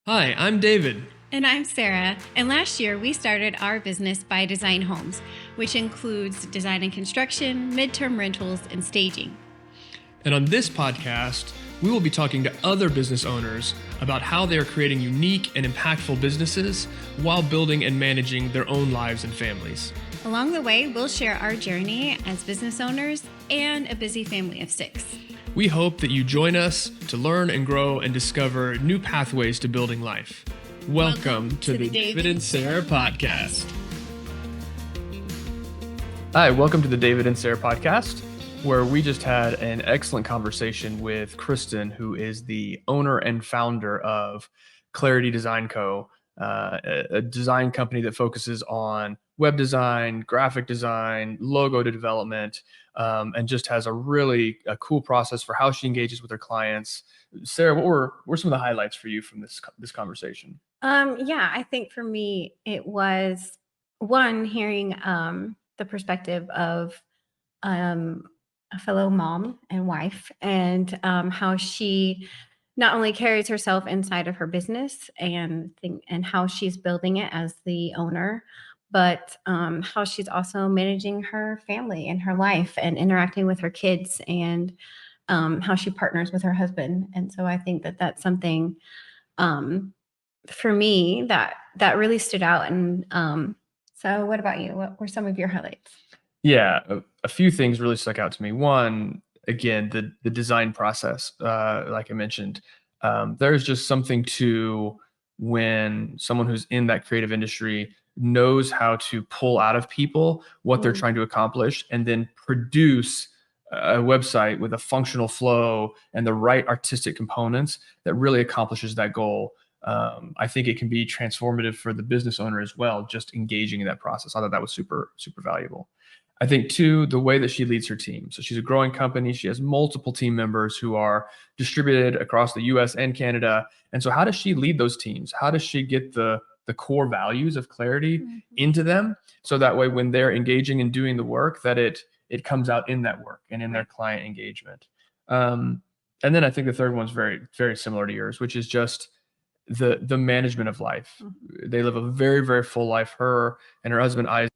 Hi, I'm David. And I'm Sarah. And last year we started our business by Design Homes, which includes design and construction, midterm rentals, and staging. And on this podcast, we will be talking to other business owners about how they are creating unique and impactful businesses while building and managing their own lives and families. Along the way, we'll share our journey as business owners and a busy family of 6. We hope that you join us to learn and grow and discover new pathways to building life. Welcome to the David and Sarah podcast. Hi, welcome to the David and Sarah podcast, where we just had an excellent conversation with Kristen, who is the owner and founder of Clarity Design Co., a design company that focuses on web design, graphic design, logo development, and just has a cool process for how she engages with her clients. Sarah, what were some of the highlights for you from this conversation? I think for me, it was one, hearing the perspective of um, a fellow mom and wife, and how she not only carries herself inside of her business and how she's building it as the owner, but how she's also managing her family and her life and interacting with her kids, and how she partners with her husband. And so I think that that's something, um, for me, that really stood out. And so what about you? What were some of your highlights? Yeah, a few things really stuck out to me. One, again, the design process, like I mentioned, there's just something to when someone who's in that creative industry knows how to pull out of people what they're trying to accomplish and then produce a website with a functional flow and the right artistic components that really accomplishes that goal. I think it can be transformative for the business owner as well, just engaging in that process. I thought that was super, super valuable. I think too, the way that she leads her team. So she's a growing company. She has multiple team members who are distributed across the US and Canada. And so how does she lead those teams? How does she get the core values of clarity into them? So that way when they're engaging and doing the work, that it comes out in that work and in their client engagement. Um, and then I think the third one's very, very similar to yours, which is just the management of life. They live a very, very full life. Her and her husband Isaac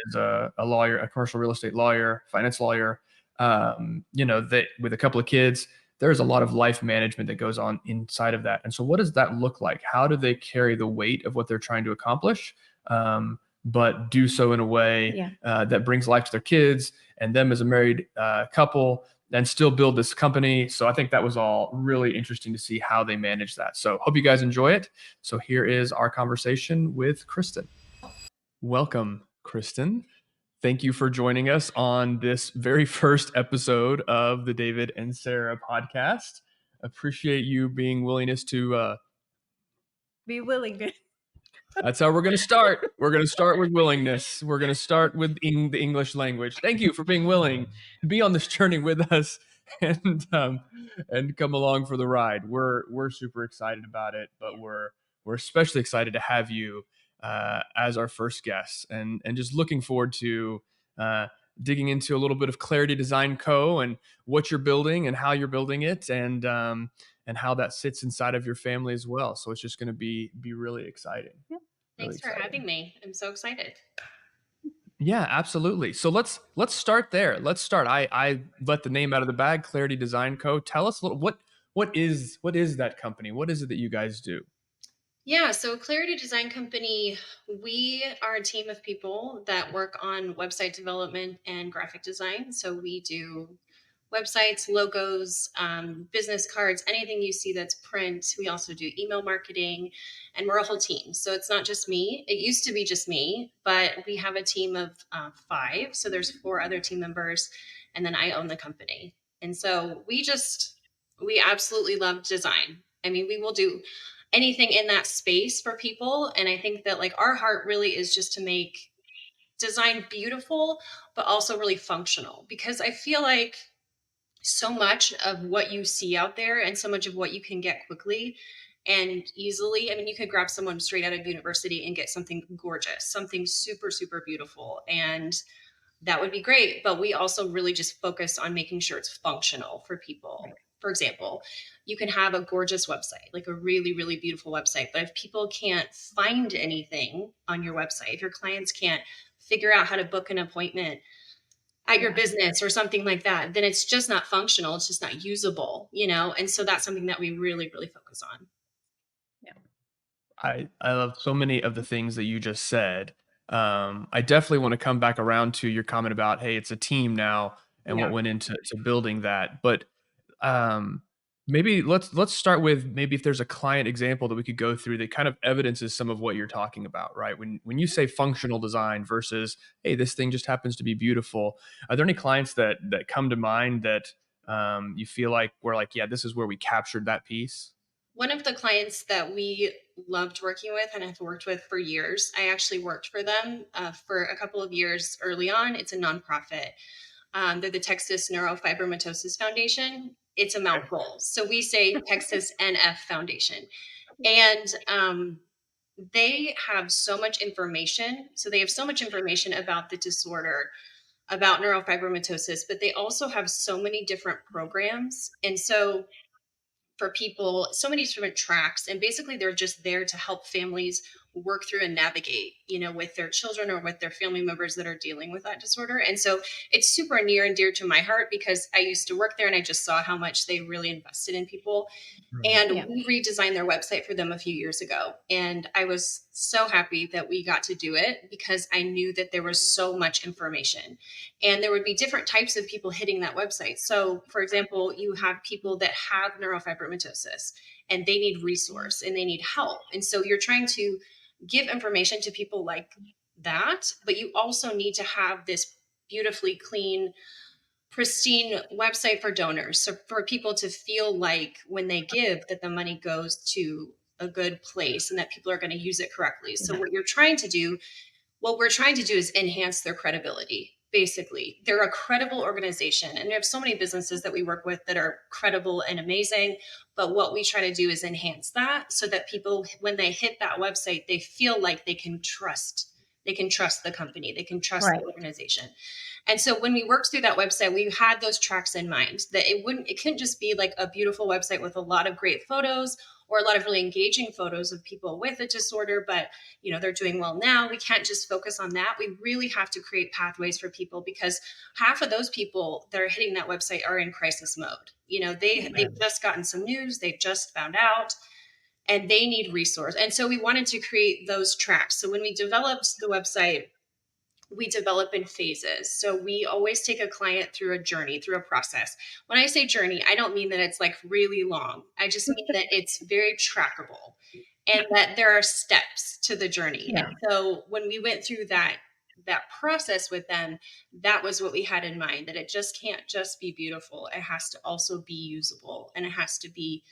is a lawyer, a commercial real estate lawyer, finance lawyer. They with a couple of kids. There's a lot of life management that goes on inside of that. And so, what does that look like? How do they carry the weight of what they're trying to accomplish, but do so in a way that brings life to their kids and them as a married couple, and still build this company? So I think that was all really interesting to see how they manage that. So hope you guys enjoy it. So here is our conversation with Kristen. Welcome, Kristen. Thank you for joining us on this very first episode of the David and Sarah podcast. Appreciate you being willingness to. Be willing to. That's how we're going to start. We're going to start with willingness. We're going to start with the English language. Thank you for being willing to be on this journey with us and come along for the ride. We're super excited about it, but we're especially excited to have you as our first guest, and just looking forward to uh, digging into a little bit of Clarity Design Co. and what you're building and how you're building it, and how that sits inside of your family as well. So it's just going to be really exciting. Yep. Really Thanks for exciting. having me. I'm so excited. Yeah, absolutely. So let's start there. Let's start. I let the name out of the bag, Clarity Design Co. Tell us a little what is that company? What is it that you guys do? Yeah, so Clarity Design Company, we are a team of people that work on website development and graphic design. So we do websites, logos, business cards, anything you see that's print. We also do email marketing, and we're a whole team. So it's not just me. It used to be just me, but we have a team of 5. So there's 4 other team members, and then I own the company. And so we absolutely love design. I mean, we will do anything in that space for people. And I think that like our heart really is just to make design beautiful, but also really functional, because I feel like so much of what you see out there and so much of what you can get quickly and easily. I mean, you could grab someone straight out of university and get something gorgeous, something super, super beautiful. And that would be great. But we also really just focus on making sure it's functional for people. for example, you can have a gorgeous website, like a really, really beautiful website. But if people can't find anything on your website, if your clients can't figure out how to book an appointment at your business or something like that, then it's just not functional. It's just not usable, And so that's something that we really, really focus on. I love so many of the things that you just said. I definitely want to come back around to your comment about, hey, it's a team now, and Yeah. what went into building that. But um, maybe let's start with, maybe if there's a client example that we could go through that kind of evidences some of what you're talking about, right? When you say functional design versus, hey, this thing just happens to be beautiful. Are there any clients that come to mind that you feel like we're like, yeah, this is where we captured that piece? One of the clients that we loved working with and have worked with for years, I actually worked for them for a couple of years early on. It's a nonprofit. They're the Texas Neurofibromatosis Foundation. It's a mouthful. So we say Texas NF Foundation. And they have so much information. So they have so much information about the disorder, about neurofibromatosis, but they also have so many different programs. And so for people, so many different tracks, and basically they're just there to help families work through and navigate, with their children or with their family members that are dealing with that disorder. And so it's super near and dear to my heart because I used to work there and I just saw how much they really invested in people. And Yeah. we redesigned their website for them a few years ago. And I was so happy that we got to do it because I knew that there was so much information and there would be different types of people hitting that website. So, for example, you have people that have neurofibromatosis and they need resource and they need help. And so you're trying to give information to people like that, but you also need to have this beautifully clean, pristine website for donors, so for people to feel like when they give that the money goes to a good place and that people are going to use it correctly. So what we're trying to do is enhance their credibility. Basically, they're a credible organization, and we have so many businesses that we work with that are credible and amazing. But what we try to do is enhance that so that people, when they hit that website, they feel like they can trust. They can trust the company. They can trust Right. the organization. And so when we worked through that website, we had those tracks in mind that it couldn't just be like a beautiful website with a lot of great photos or a lot of really engaging photos of people with a disorder, but they're doing well now. We can't just focus on that. We really have to create pathways for people because half of those people that are hitting that website are in crisis mode. They've just gotten some news, they've just found out, and they need resource. And so we wanted to create those tracks. So when we developed the website, we develop in phases. So we always take a client through a journey, through a process. When I say journey, I don't mean that it's like really long. I just mean that it's very trackable and that there are steps to the journey. Yeah. And so when we went through that process with them, that was what we had in mind, that it just can't just be beautiful. It has to also be usable, and there has to be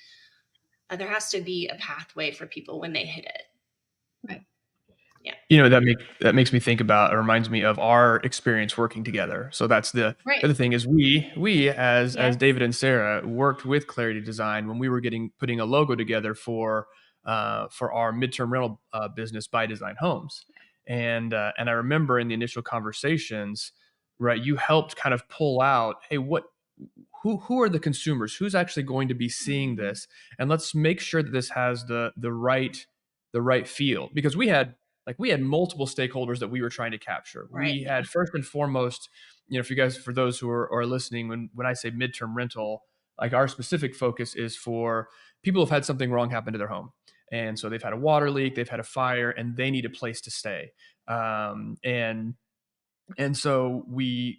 a pathway for people when they hit it. Right. Yeah. That makes me think about, it reminds me of our experience working together. So that's the Right. other thing is we as Yeah. David and Sarah worked with Clarity Design when we were putting a logo together for our midterm rental business by Design Homes. And I remember in the initial conversations, right, you helped kind of pull out, hey, who are the consumers? Who's actually going to be seeing this? And let's make sure that this has the right feel, because we had multiple stakeholders that we were trying to capture. Right. We had, first and foremost, for those who are listening, when I say midterm rental, like, our specific focus is for people who've had something wrong happen to their home. And so they've had a water leak, they've had a fire, and they need a place to stay. And so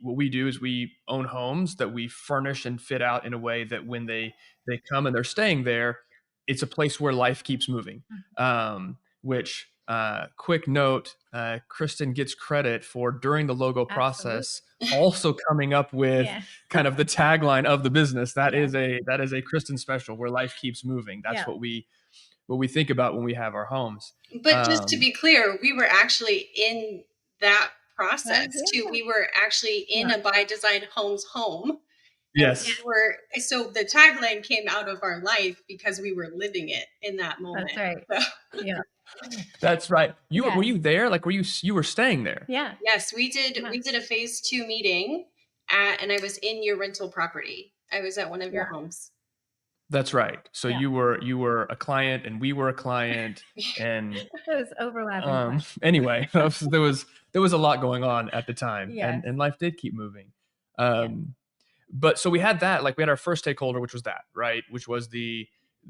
what we do is we own homes that we furnish and fit out in a way that when they come and they're staying there, it's a place where life keeps moving. Which, quick note, Kristen gets credit for, during the logo Absolutely. process, also coming up with Yeah. kind of the tagline of the business. That Yeah. is a Kristen special, where life keeps moving. That's Yeah. what we think about when we have our homes. But just to be clear, we were actually in that process too. Yeah. We were actually in a by Design Homes home. Yes. So the tagline came out of our life because we were living it in that moment. That's right. So, Yeah. That's right. Yeah. Were you there? Like, you were staying there? Yeah. yes, we did. Yeah. We did a phase 2 meeting and I was in your rental property. I was at one of your homes. That's right. So Yeah. you were a client and we were a client, and Those overlapping questions. anyway, there was a lot going on at the time, and Yes. life did keep moving. Yeah. Um, but so we had that, like we had our first stakeholder, which was that, right? Which was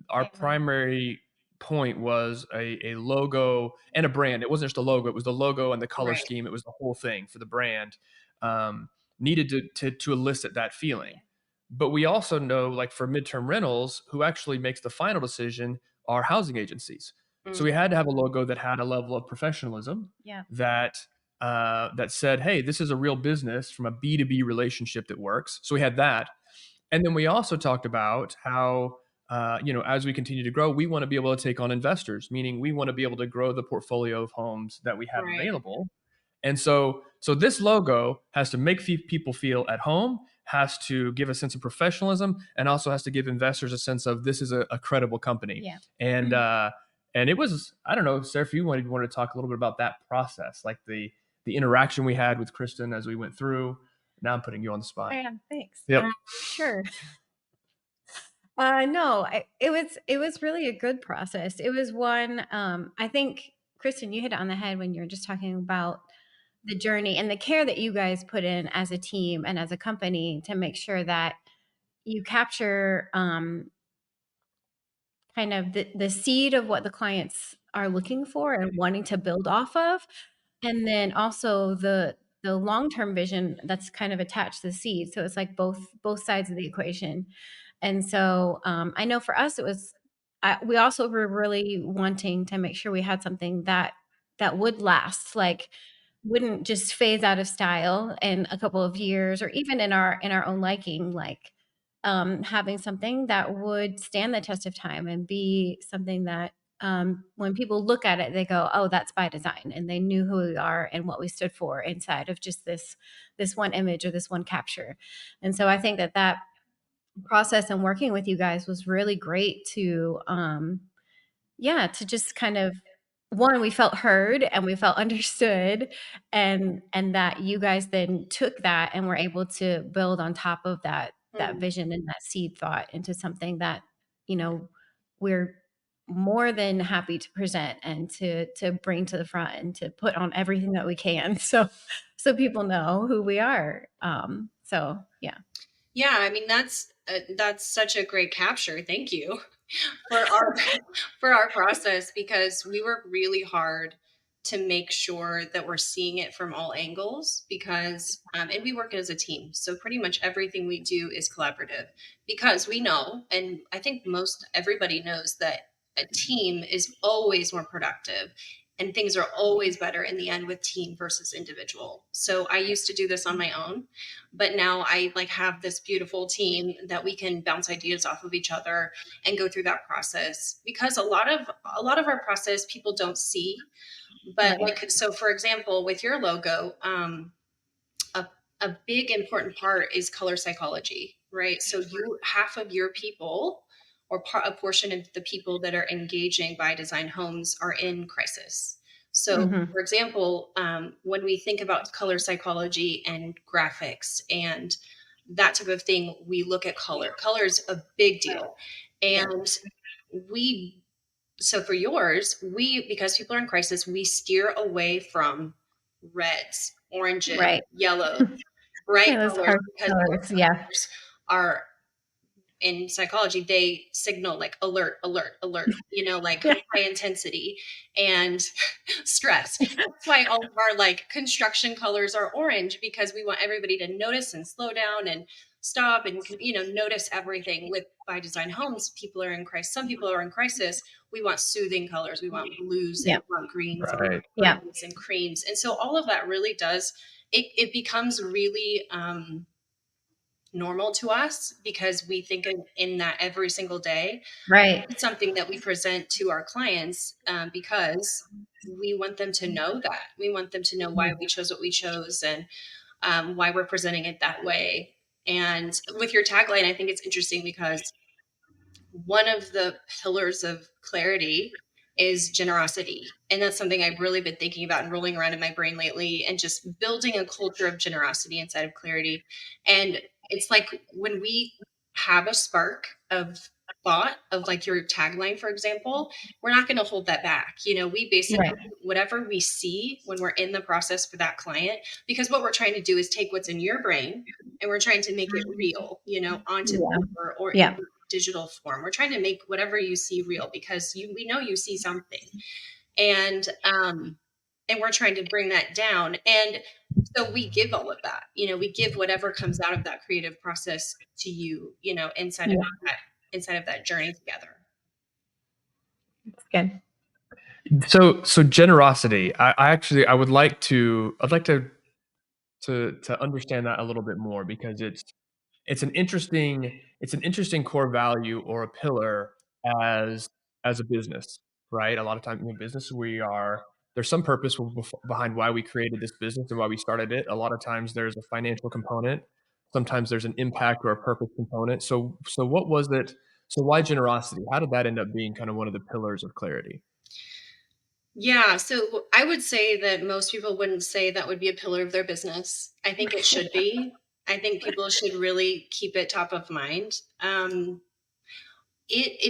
our Tagline. primary point was a logo and a brand. It wasn't just a logo; it was the logo and the color Right. scheme. It was the whole thing for the brand. Needed to elicit that Yeah. feeling. But we also know, like for midterm rentals, who actually makes the final decision are housing agencies. So we Mm, had to have a logo that had a level of professionalism Yeah. that that said, "Hey, this is a real business from a B2B relationship that works." So we had that, and then we also talked about how as we continue to grow, we want to be able to take on investors, meaning we want to be able to grow the portfolio of homes that we have right. available. And so this logo has to make people feel at home, has to give a sense of professionalism, and also has to give investors a sense of this is a credible company. Yeah. And and it was, I don't know, Sarah, if you wanted to talk a little bit about that process, like the interaction we had with Kristen as we went through. Now I'm putting you on the spot. Yeah. Thanks. Yep. Sure. No, it was really a good process. It was one, I think, Kristen, you hit it on the head when you were just talking about the journey and the care that you guys put in as a team and as a company to make sure that you capture kind of the seed of what the clients are looking for and wanting to build off of, and then also the long-term vision that's kind of attached to the seed. So it's like both sides of the equation. And so I know for us it was we also were really wanting to make sure we had something that would last, like wouldn't just phase out of style in a couple of years or even in our own liking, like having something that would stand the test of time and be something that when people look at it, they go, "Oh, that's by design," and they knew who we are and what we stood for inside of just this one image or this one capture. And so I think that process and working with you guys was really great to yeah, to just kind of one, we felt heard and we felt understood, and that you guys then took that and were able to build on top of that Mm. vision and that seed thought into something that, you know, we're more than happy to present and to bring to the front and to put on everything that we can so people know who we are. So yeah. Yeah, I mean that's such a great capture. Thank you for our for our process, because we work really hard to make sure that we're seeing it from all angles, because and we work as a team, so pretty much everything we do is collaborative, because we know, and I think most everybody knows, that a team is always more productive and things are always better in the end with team versus individual. So I used to do this on my own, but now I like have this beautiful team that we can bounce ideas off of each other and go through that process, because a lot of our process people don't see. But Right. like, so for example, with your logo, a, a big important part is color psychology, right? So you half of your people, or a portion of the people that are engaging by design homes, are in crisis. So Mhm. for example, when we think about color psychology and graphics and that type of thing, we look at color is a big deal. Yeah. And we so for yours, we, because people are in crisis, we steer away from reds, oranges, Right. yellows, bright Yeah, those colors, hard because colors. Yeah. those colors are, in psychology, they signal like alert, alert, alert, like Yeah. high intensity and stress. That's why all of our like construction colors are orange, because we want everybody to notice and slow down and stop and notice everything. With by design homes, people are in crisis. Some people are in crisis. We want soothing colors. We want blues and Yeah. we want greens and Right. Yeah. greens and creams. And so all of that really does, it becomes really normal to us, because we think in that every single day. Right. It's something that we present to our clients, because we want them to know that. We want them to know why Mhm. we chose what we chose, and why we're presenting it that way. And with your tagline, I think it's interesting because one of the pillars of clarity is generosity. And that's something I've really been thinking about and rolling around in my brain lately, and just building a culture of generosity inside of clarity. And it's like when we have a spark of thought of like your tagline, for example, we're not going to hold that back. We basically, Right. whatever we see when we're in the process for that client, because what we're trying to do is take what's in your brain and we're trying to make it real, onto Yeah. paper or in Yeah. digital form. We're trying to make whatever you see real because we know you see something. And we're trying to bring that down. And so we give all of that, we give whatever comes out of that creative process to you, Yeah. inside of that journey together. It's good. So generosity. I would like to understand that a little bit more because it's an interesting core value or a pillar as a business, right? A lot of times in business there's some purpose behind why we created this business and why we started it. A lot of times there's a financial component. Sometimes there's an impact or a purpose component. So what was it? So why generosity? How did that end up being kind of one of the pillars of clarity? Yeah, so I would say that most people wouldn't say that would be a pillar of their business. I think it should be. I think people should really keep it top of mind. I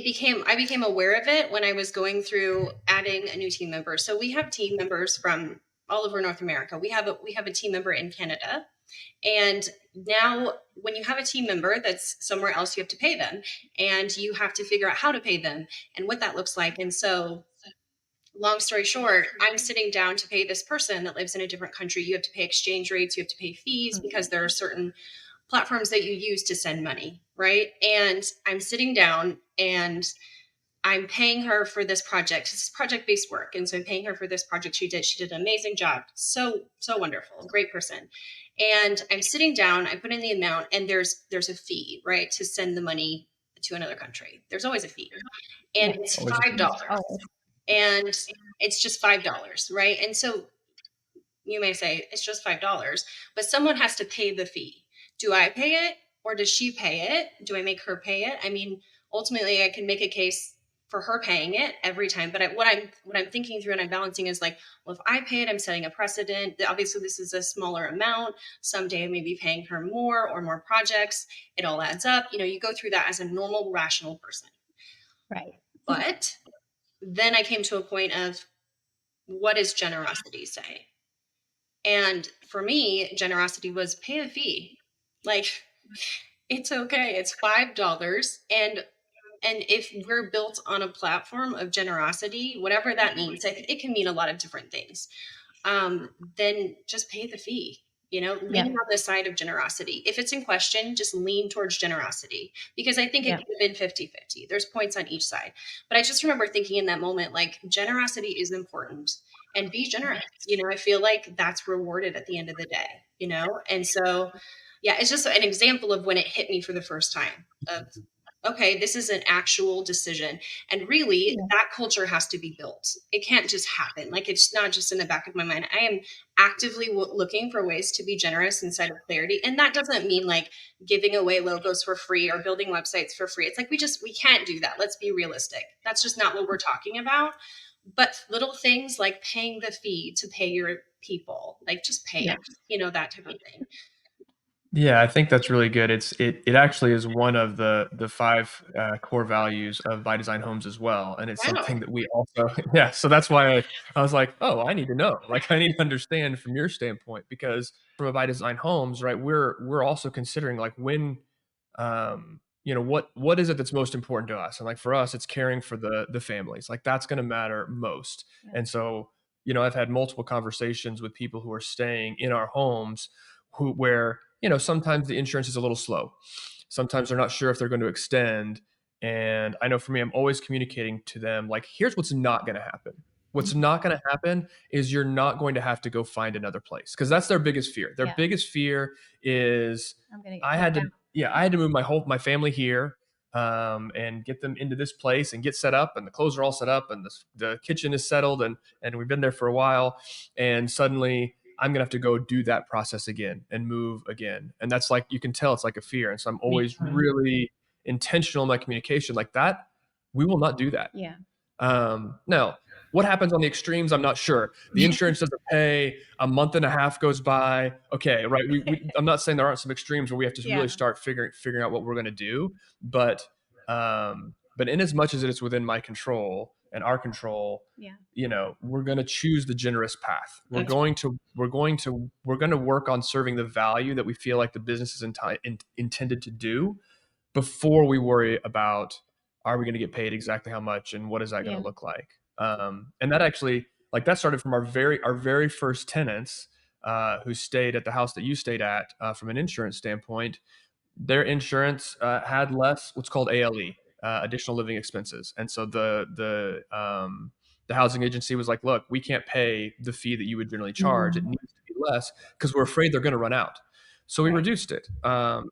became aware of it when I was going through adding a new team member. So we have team members from all over North America. We have a team member in Canada. And now when you have a team member that's somewhere else, you have to pay them and you have to figure out how to pay them and what that looks like. And so long story short, I'm sitting down to pay this person that lives in a different country. You have to pay exchange rates, you have to pay fees because there are certain platforms that you use to send money, right? And I'm sitting down and I'm paying her for this project. This is project-based work. And so I'm paying her for this project she did an amazing job. So wonderful, great person. And I'm sitting down, I put in the amount, and there's a fee, right, to send the money to another country. There's always a fee. And Yeah. it's Always a $5. Oh, And it's just $5, right? And so you may say it's just $5, but someone has to pay the fee. Do I pay it or does she pay it? Do I make her pay it? I mean, ultimately I can make a case for her paying it every time, but what I'm thinking through and I'm balancing is like, well, if I pay it, I'm setting a precedent. Obviously this is a smaller amount. Someday I may be paying her more or more projects. It all adds up. You go through that as a normal, rational person. right. But then I came to a point of, what does generosity say? And for me, generosity was pay a fee. Like, it's okay. It's $5. And if we're built on a platform of generosity, whatever that means, it can mean a lot of different things. Then just pay the fee. Yeah. Lean on the side of generosity. If it's in question, just lean towards generosity because I think it Yeah. could have been 50-50. There's points on each side. But I just remember thinking in that moment, like, generosity is important and be generous. I feel like that's rewarded at the end of the day. And so, yeah, it's just an example of when it hit me for the first time of, okay, this is an actual decision. And really, Yeah. that culture has to be built. It can't just happen. Like, it's not just in the back of my mind. I am actively looking for ways to be generous inside of Clarity. And that doesn't mean like giving away logos for free or building websites for free. It's like, we can't do that. Let's be realistic. That's just not what we're talking about. But little things like paying the fee to pay your people, like just pay Yeah. it, that type of thing. Yeah, I think that's really good. It actually is one of the five core values of by Design Homes as well, and it's Wow. something that we also yeah. So that's why I was like, oh, I need to know. Like, I need to understand from your standpoint because from a by Design Homes, right? We're also considering like what is it that's most important to us, and like for us, it's caring for the families. Like that's going to matter most, Yeah. and so I've had multiple conversations with people who are staying in our homes where sometimes the insurance is a little slow. Sometimes they're not sure if they're going to extend. And I know for me, I'm always communicating to them, like, here's what's not going to happen. What's not going to happen is you're not going to have to go find another place because that's their biggest fear. Their Yeah. biggest fear is I'm gonna get I kicked had to, out. yeah, I had to move my family here and get them into this place and get set up, and the clothes are all set up, and the kitchen is settled, and we've been there for a while, and suddenly I'm gonna have to go do that process again and move again. And that's like you can tell it's like a fear. And so I'm Yeah. always really intentional in my communication. Like that, we will not do that. Yeah. Now, what happens on the extremes? I'm not sure. The insurance doesn't pay. A month and a half goes by. Okay, right. I'm not saying there aren't some extremes where we have to really Yeah. start figuring out what we're going to do, but But in as much as it is within my control and our control, Yeah. we're going to choose the generous path. We're That's going to work on serving the value that we feel like the business is intended to do before we worry about, are we going to get paid exactly how much and what is that going Yeah. to look like. And that actually, like, that started from our very first tenants, who stayed at the house that you stayed at, from an insurance standpoint. Their insurance had less what's called ALE, additional living expenses, and so the housing agency was like, "Look, we can't pay the fee that you would generally charge. It needs to be less because we're afraid they're going to run out." So we Right. reduced it, and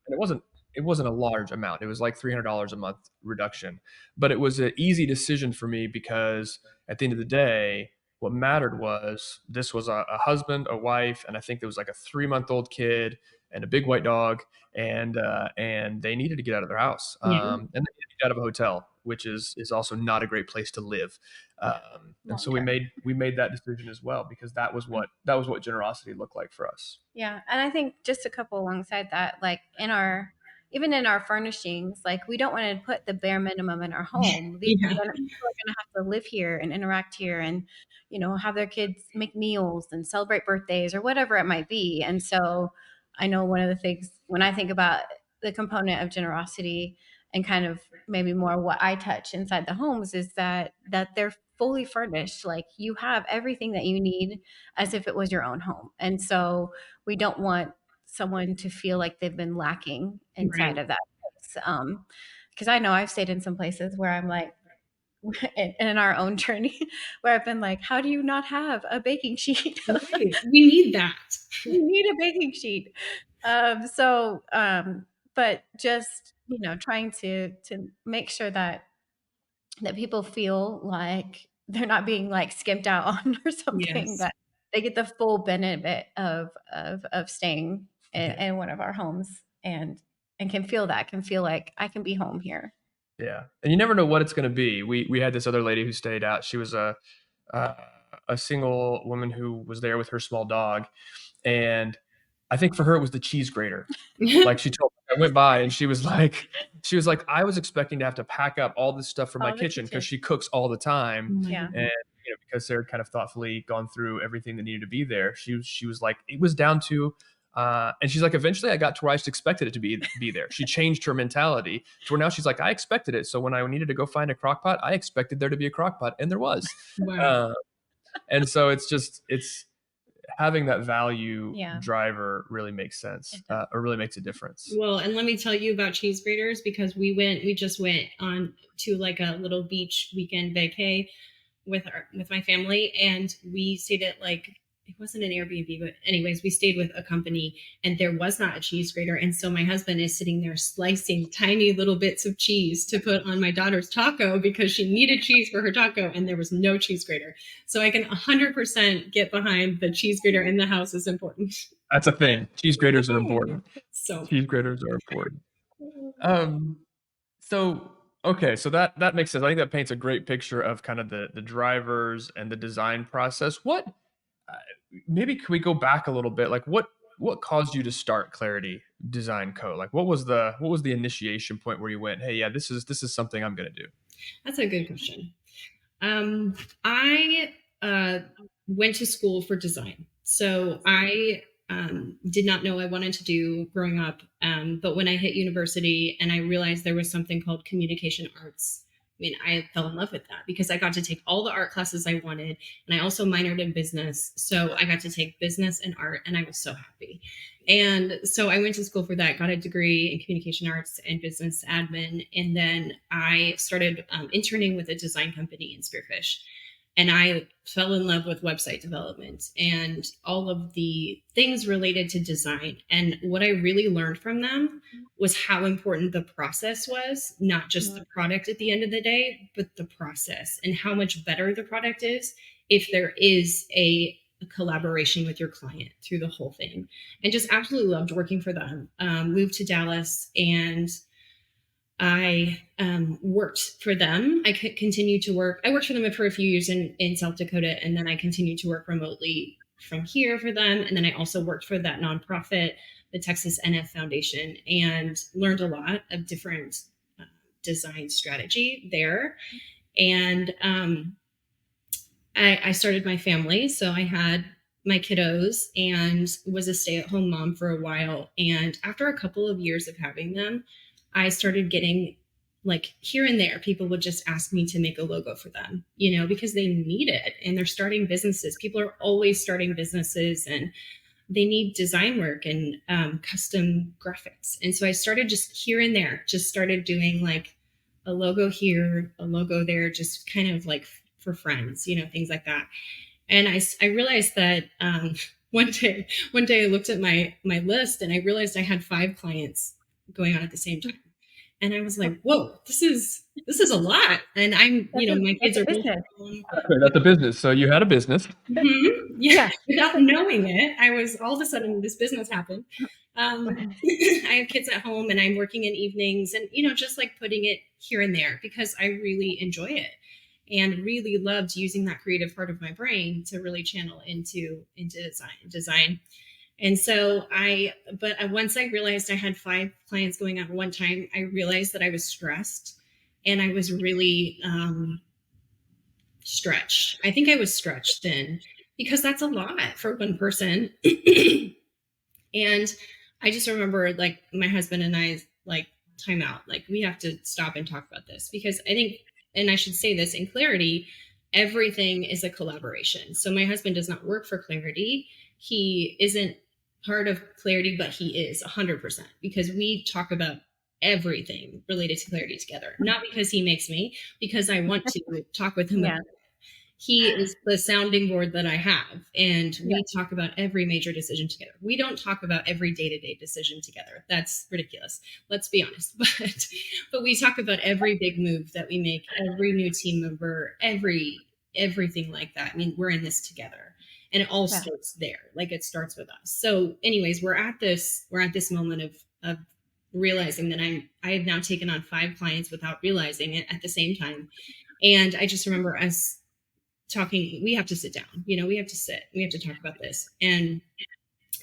it wasn't a large amount. It was like $300 a month reduction, but it was an easy decision for me because at the end of the day, what mattered was this was a husband, a wife, and I think there was like a 3-month-old kid and a big white dog, and they needed to get out of their house, Yeah. and they needed to get out of a hotel, which is also not a great place to live. And so we Long-term. made that decision as well because that was what generosity looked like for us. Yeah, and I think just a couple alongside that, like even in our furnishings, like we don't want to put the bare minimum in our home. Yeah. People are gonna have to live here and interact here, and have their kids make meals and celebrate birthdays or whatever it might be. And so, I know one of the things when I think about the component of generosity and kind of maybe more what I touch inside the homes is that they're fully furnished. Like you have everything that you need as if it was your own home, and so we don't want someone to feel like they've been lacking inside Right. of that place. Because I know I've stayed in some places where I'm like, in our own journey, where I've been like, how do you not have a baking sheet? Right. We need that. You need a baking sheet. But just trying to make sure that people feel like they're not being like skimped out on or something, Yes. that they get the full benefit of staying in one of our homes, and can feel like I can be home here. Yeah, and you never know what it's going to be. We had this other lady who stayed out. She was uh, a single woman who was there with her small dog, and I think for her it was the cheese grater. Like she told me, I went by and she was like, I was expecting to have to pack up all this stuff from my All the kitchen because kitchen. she cooks all the time, Oh my Yeah. goodness. and because Sarah kind of thoughtfully gone through everything that needed to be there, she was like, it was down to. And she's like, eventually I got to where I just expected it to be there. She changed her mentality to where now she's like, I expected it. So when I needed to go find a crock pot, I expected there to be a crock pot, and there was. Wow. Uh, and so it's having that value Yeah. driver really makes sense, It does. or really makes a difference. Well, and let me tell you about cheese graters because we just went on to like a little beach weekend vacay with my family, and we stayed at like, it wasn't an Airbnb, but anyways, we stayed with a company and there was not a cheese grater. And so my husband is sitting there slicing tiny little bits of cheese to put on my daughter's taco because she needed cheese for her taco and there was no cheese grater. So I can 100% get behind the cheese grater in the house is important. That's a thing. Cheese graters are important. So Cheese graters are important. So okay, so that makes sense. I think that paints a great picture of kind of the drivers and the design process. Uh, Maybe can we go back a little bit? Like what caused you to start Clarity Design Co? Like what was the initiation point where you went, hey, yeah, this is something I'm gonna do. that's a good question. I went to school for design. So I did not know I wanted to do growing up. But when I hit university and I realized there was something called communication arts, I mean, I fell in love with that because I got to take all the art classes I wanted. And I also minored in business. So I got to take business and art, and I was so happy. And so I went to school for that, got a degree in communication arts and business admin. And then I started interning with a design company in Spearfish. And I fell in love with website development and all of the things related to design. And what I really learned from them was how important the process was, not just the product at the end of the day, but the process and how much better the product is if there is a collaboration with your client through the whole thing. And just absolutely loved working for them. Moved to Dallas and I worked for them. I continued to work. I worked for them for a few years in South Dakota, and then I continued to work remotely from here for them. And then I also worked for that nonprofit, the Texas NF Foundation, and learned a lot of different design strategy there. And I started my family. So I had my kiddos and was a stay-at-home mom for a while. And after a couple of years of having them, I started getting, like, here and there, people would just ask me to make a logo for them, because they need it and they're starting businesses. People are always starting businesses and they need design work and custom graphics. And so I started just here and there, just started doing like a logo here, a logo there, just kind of like for friends, things like that. And I realized that one day I looked at my list and I realized I had 5 clients going on at the same time. And I was like, whoa, this is a lot. And I'm, my kids are both grown. That's a business. So you had a business. Mm-hmm. Yeah. Without knowing it, I was, all of a sudden this business happened. I have kids at home and I'm working in evenings and, just like putting it here and there because I really enjoy it and really loved using that creative part of my brain to really channel into design. And so once I realized I had 5 clients going on at one time, I realized that I was stressed and I was really stretched. I think I was stretched thin because that's a lot for one person. And I just remember like my husband and I like time out, like we have to stop and talk about this because I think, and I should say this in Clarity, everything is a collaboration. So my husband does not work for Clarity. He isn't part of Clarity, but he is 100% because we talk about everything related to Clarity together. Not because he makes me, because I want to talk with him. Yeah. He is the sounding board that I have, and we talk about every major decision together. We don't talk about every day-to-day decision together. That's ridiculous. Let's be honest. But we talk about every big move that we make, every new team member, everything like that. I mean, we're in this together. And it all starts there. Like it starts with us. So anyways, we're at this moment of realizing that I have now taken on 5 clients without realizing it at the same time. And I just remember us talking, we have to sit down, we have to sit, we have to talk about this. And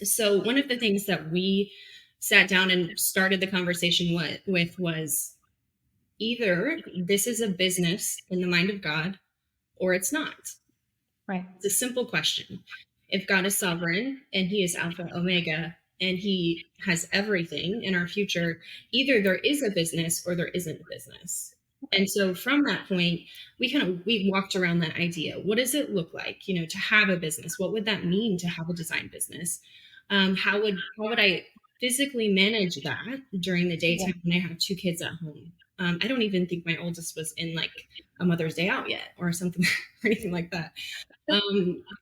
so one of the things that we sat down and started the conversation with was either this is a business in the mind of God or it's not. Right. It's a simple question. If God is sovereign and he is Alpha, Omega, and he has everything in our future, either there is a business or there isn't a business. And so from that point, we walked around that idea. What does it look like, to have a business? What would that mean to have a design business? How would I physically manage that during the daytime when I have 2 kids at home? I don't even think my oldest was in like a Mother's Day out yet or something or anything like that.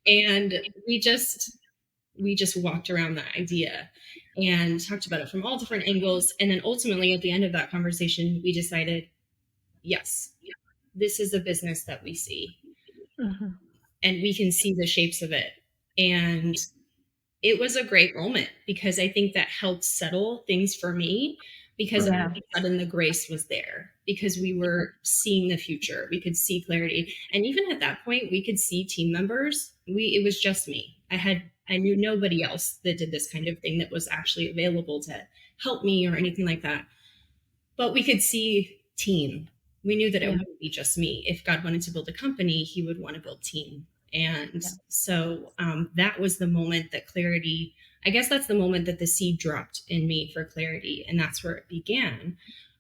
And we just walked around that idea and talked about it from all different angles. And then ultimately at the end of that conversation, we decided, yes, this is a business that we see and we can see the shapes of it. And it was a great moment because I think that helped settle things for me because all of a sudden the grace was there because we were seeing the future. We could see clarity. And even at that point, we could see team members. It was just me. I knew nobody else that did this kind of thing that was actually available to help me or anything like that. But we could see team. We knew that it wouldn't be just me. If God wanted to build a company, he would want to build team. And so that was the moment that Clarity, I guess that's the moment that the seed dropped in me for Clarity. And that's where it began.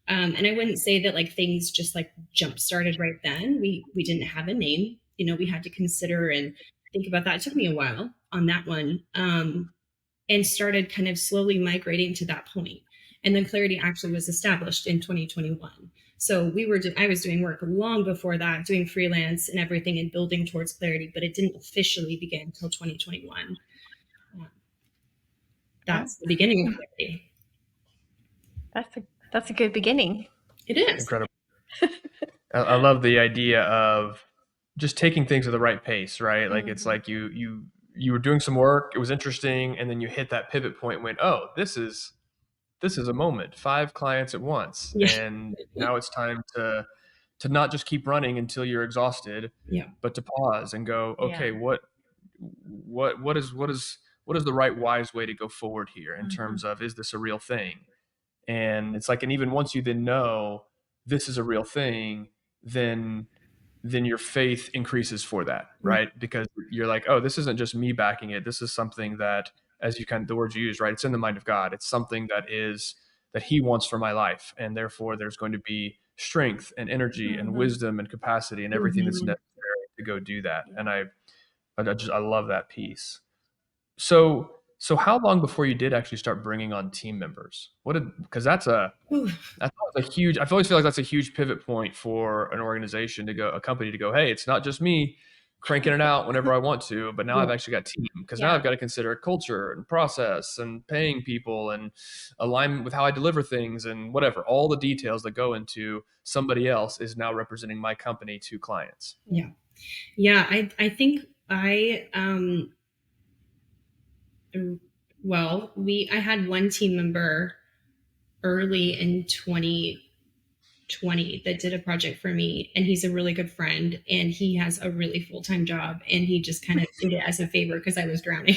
And I wouldn't say that like things just like jump started right then. We didn't have a name, we had to consider and think about that. It took me a while on that one and started kind of slowly migrating to that point. And then Clarity actually was established in 2021. So I was doing work long before that, doing freelance and everything and building towards Clarity, but it didn't officially begin until 2021. That's the beginning of Clarity. That's a good beginning. It is. Incredible. I love the idea of just taking things at the right pace, right? Like it's like you were doing some work, it was interesting, and then you hit that pivot point and went, oh, this is a moment, 5 clients at once. And now it's time to not just keep running until you're exhausted, but to pause and go, okay, what is the right wise way to go forward here in terms of, is this a real thing? And it's like, and even once you then know this is a real thing, then your faith increases for that, right? Because you're like, oh, this isn't just me backing it. This is something that, as you kind of the words you use, right? It's in the mind of God. It's something that He wants for my life, and therefore there's going to be strength and energy and Mhm. wisdom and capacity and everything that's necessary to go do that. And I love that piece. So how long before you did actually start bringing on team members? What did because Ooh. that's always a huge. I always feel like that's a huge pivot point for an organization to go, a company to go, hey, it's not just me cranking it out whenever I want to, but now I've Yeah. actually got team because now Yeah. I've got to consider culture and process and paying people and alignment with how I deliver things and whatever. All the details that go into somebody else is now representing my company to clients. Yeah. Yeah. I think I had one team member early in 2020 that did a project for me, and he's a really good friend, and he has a really full-time job, and he just kind of did it as a favor because I was drowning.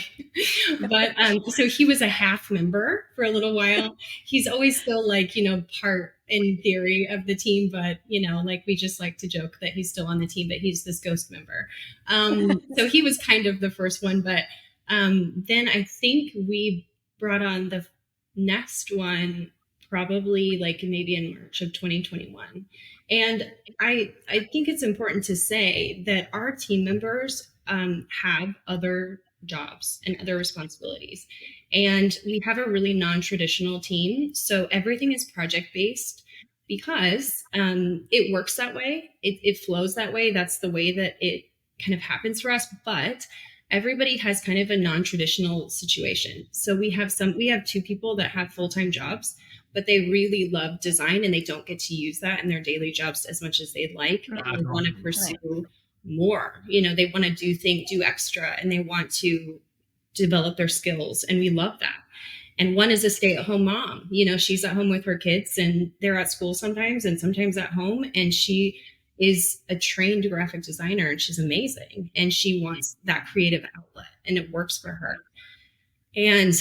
But so he was a half member for a little while. He's always still like, part in theory of the team, but like we just like to joke that he's still on the team, but he's this ghost member. So he was kind of the first one, but then I think we brought on the next one probably like maybe in March of 2021. And I think it's important to say that our team members have other jobs and other responsibilities. And we have a really non-traditional team. So everything is project-based because it works that way. It flows that way. That's the way that it kind of happens for us. But everybody has kind of a non-traditional situation. So we have two people that have full-time jobs, but they really love design and they don't get to use that in their daily jobs as much as they'd like. And they want to pursue more. They want to do extra, and they want to develop their skills. And we love that. And one is a stay-at-home mom. She's at home with her kids, and they're at school sometimes and sometimes at home. And she is a trained graphic designer, and she's amazing. And she wants that creative outlet, and it works for her. And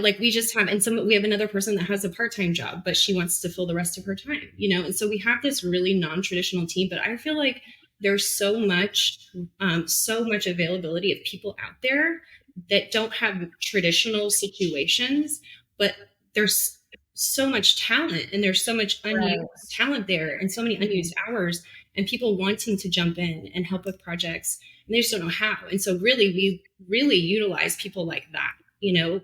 like we just have, and we have another person that has a part-time job, but she wants to fill the rest of her time. And so we have this really non-traditional team. But I feel like there's so much availability of people out there that don't have traditional situations, but there's so much talent, and there's so much unused talent there, and so many unused hours, and people wanting to jump in and help with projects, and they just don't know how. And so really, we really utilize people like that.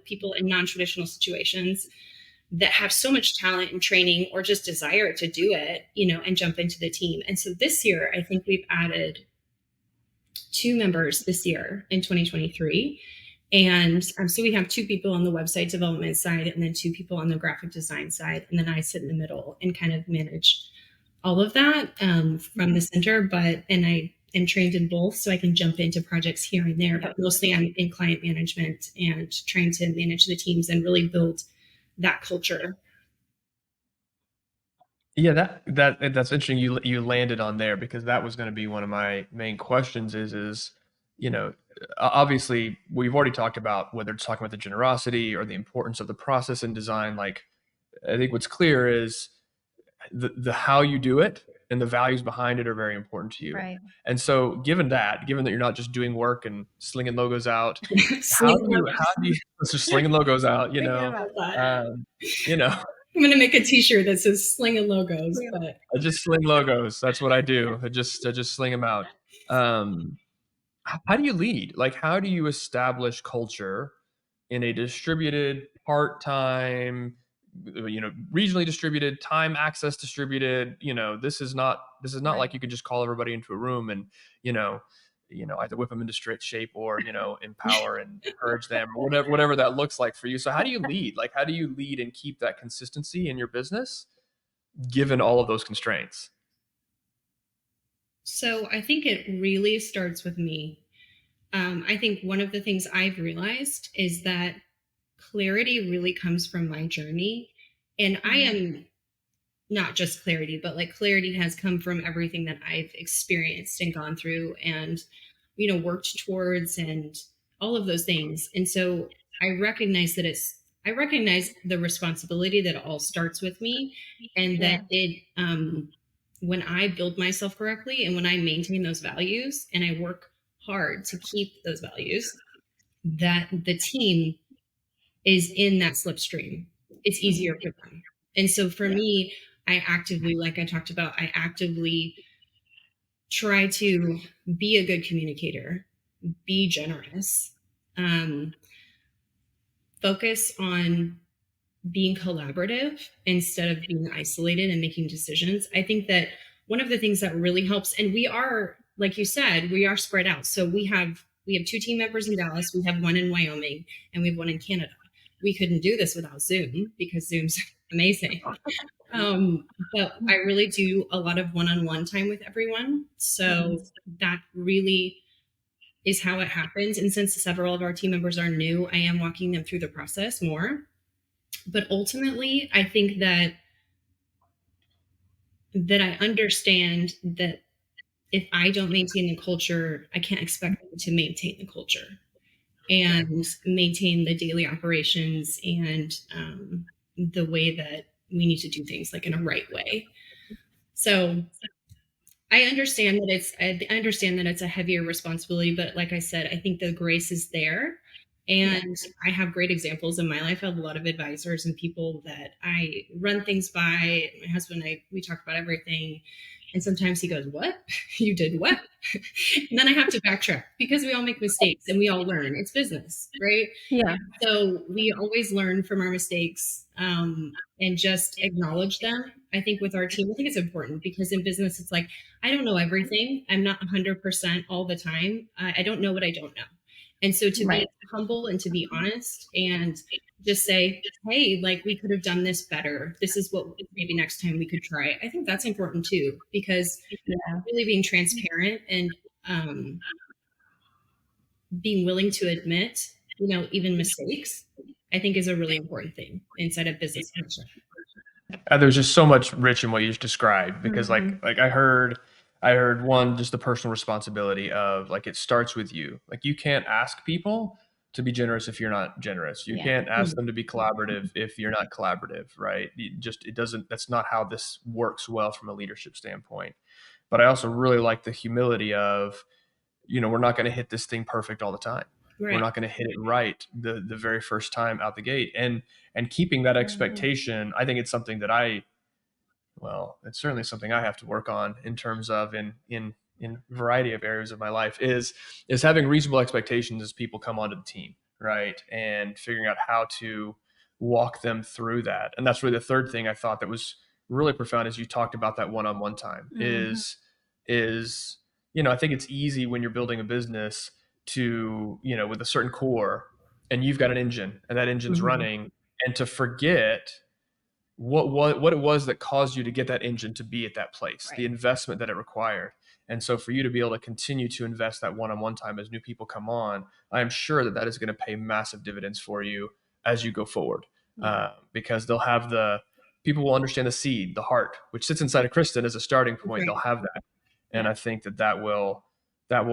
People in non-traditional situations that have so much talent and training or just desire to do it, and jump into the team. And so this year, I think we've added 2 members this year in 2023. And so we have 2 people on the website development side, and then 2 people on the graphic design side. And then I sit in the middle and kind of manage all of that from the center. And I am trained in both, so I can jump into projects here and there. But mostly I'm in client management and trying to manage the teams and really build that culture. Yeah, that's interesting. You landed on there because that was going to be one of my main questions. You know, obviously we've already talked about whether it's talking about the generosity or the importance of the process in design. Like, I think what's clear is the how you do it and the values behind it are very important to you. Right. And so, given that you're not just doing work and slinging logos out, Slinging how do you just slinging logos out? Um, you know, I'm going to make a t-shirt that says slinging logos, but I just sling logos. That's what I do. I just sling them out. Um, how do you lead? Like, how do you establish culture in a distributed, part-time, regionally distributed, time access distributed? This is not Right. like you could just call everybody into a room and you know, either whip them into straight shape or empower and encourage them or whatever that looks like for you. So how do you lead? Like, how do you lead and keep that consistency in your business given all of those constraints? so I think it really starts with me. I think one of the things I've realized is that clarity really comes from my journey. And I am not just clarity, but like clarity has come from everything that I've experienced and gone through and, worked towards and all of those things. And so I recognize the responsibility that it all starts with me, and that when I build myself correctly and when I maintain those values and I work hard to keep those values, that the team is in that slipstream. It's easier for them. And so for me, I actively, like I talked about, I actively try to be a good communicator, be generous, focus on being collaborative instead of being isolated and making decisions. I think that one of the things that really helps, and we are, like you said, we are spread out. So we have 2 team members in Dallas, we have 1 in Wyoming, and we have 1 in Canada. We couldn't do this without Zoom because Zoom's amazing. But I really do a lot of one-on-one time with everyone. So that really is how it happens. And since several of our team members are new, I am walking them through the process more. But ultimately, I think that I understand that if I don't maintain the culture, I can't expect them to maintain the culture and maintain the daily operations and the way that we need to do things like in a right way. So I understand that it's a heavier responsibility, but like I said, I think the grace is there. And I have great examples in my life. I have a lot of advisors and people that I run things by. My husband and we talk about everything. And sometimes he goes, "What? You did what?" And then I have to backtrack because we all make mistakes and we all learn. It's business, right? Yeah. So we always learn from our mistakes and just acknowledge them. I think with our team, I think it's important because in business, it's like, I don't know everything. I'm not 100% all the time. I don't know what I don't know. And so to be humble and to be honest and just say, hey, like we could have done this better. This is what maybe next time we could try. I think that's important too, because really being transparent and being willing to admit, even mistakes, I think is a really important thing inside of business culture. There's just so much rich in what you just described because like I heard one, just the personal responsibility of like it starts with you. Like you can't ask people to be generous if you're not generous. You can't ask them to be collaborative if you're not collaborative, right? It doesn't, that's not how this works well from a leadership standpoint. But I also really like the humility of, we're not going to hit this thing perfect all the time. Right. We're not going to hit it right the very first time out the gate. And keeping that expectation, I think it's something that it's certainly something I have to work on in terms of in a variety of areas of my life is having reasonable expectations as people come onto the team, right? And figuring out how to walk them through that. And that's really the third thing I thought that was really profound as you talked about that one-on-one time is I think it's easy when you're building a business to, with a certain core and you've got an engine and that engine's running and to forget what it was that caused you to get that engine to be at that place, the investment that it required. And so for you to be able to continue to invest that one-on-one time as new people come on, I am sure that is going to pay massive dividends for you as you go forward, because people will understand the seed, the heart, which sits inside of Kristen as a starting point. They'll have that. And I think that will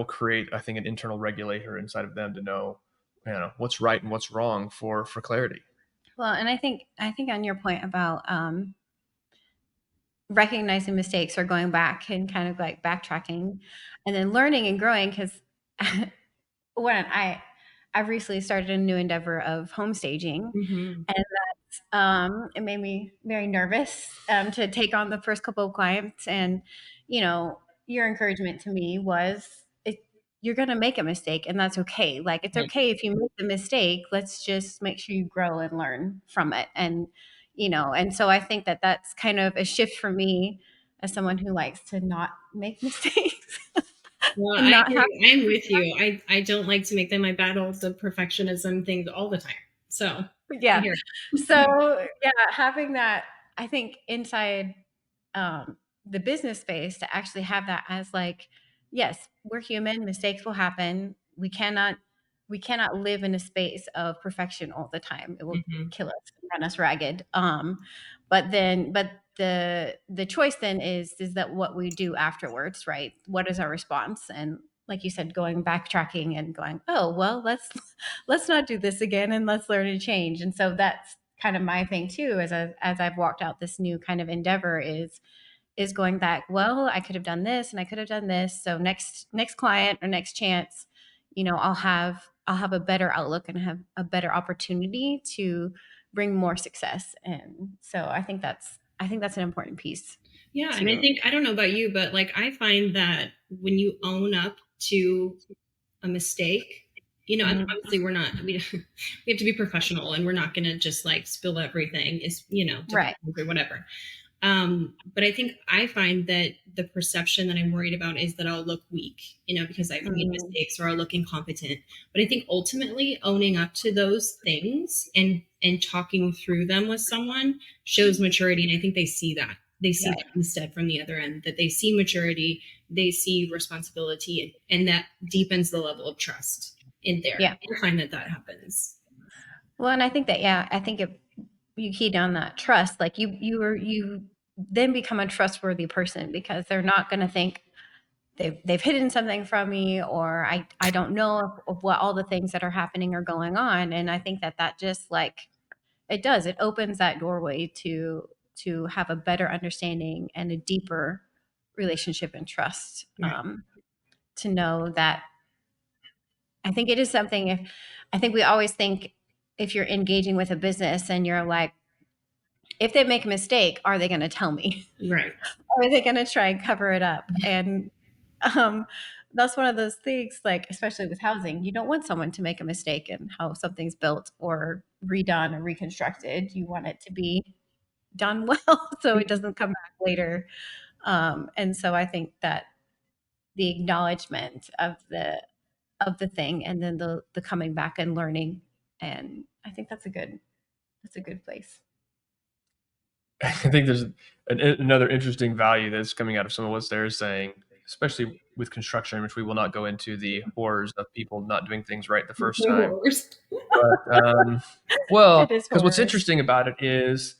create, I think, an internal regulator inside of them to know, what's right and what's wrong for clarity. Well, and I think on your point about recognizing mistakes or going back and kind of like backtracking and then learning and growing, because when I've recently started a new endeavor of home staging, and that it made me very nervous to take on the first couple of clients. And your encouragement to me was, you're going to make a mistake and that's okay. Like, it's okay if you make the mistake. Let's just make sure you grow and learn from it. And, and so I think that that's kind of a shift for me as someone who likes to not make mistakes. Well, I'm with you. I don't like to make them. I battle the perfectionism thing all the time. So yeah. So having that, I think inside the business space, to actually have that as like, yes, we're human, mistakes will happen. We cannot live in a space of perfection all the time. It will kill us, run us ragged. But the choice then is that what we do afterwards, right? What is our response? And like you said, backtracking and going, oh, well, let's not do this again and let's learn to change. And so that's kind of my thing too, as I've walked out this new kind of endeavor is, is going back, well, I could have done this and I could have done this. So next client or next chance, I'll have a better outlook and have a better opportunity to bring more success. And so I think that's an important piece. Yeah. And I think, I don't know about you, but like, I find that when you own up to a mistake, and obviously we have to be professional, and we're not going to just like spill everything right, or whatever. But I find that the perception that I'm worried about is that I'll look weak, because I've made mistakes, or I'll look incompetent. But I think ultimately owning up to those things and talking through them with someone shows maturity. And I think they see that. They see that instead from the other end, that they see maturity, they see responsibility, and that deepens the level of trust in there. Yeah. I find that happens. Well, and I think that, you keyed on that trust, like you then become a trustworthy person, because they're not going to think they've hidden something from me, or I don't know of what all the things that are happening are going on. And I think that just like it opens that doorway to have a better understanding and a deeper relationship and trust. Right. To know that, I think it is something, I think we always think, if you're engaging with a business and you're like, if they make a mistake, are they going to tell me? Right. Or are they going to try and cover it up? And that's one of those things, like, especially with housing, you don't want someone to make a mistake in how something's built or redone or reconstructed. You want it to be done well so it doesn't come back later. And so I think that the acknowledgement of the thing, and then the coming back and learning, and I think that's a good place. I think there's another interesting value that's coming out of some of what Sarah's saying, especially with construction, which we will not go into the horrors of people not doing things right the first time. But, well, because what's interesting about it is,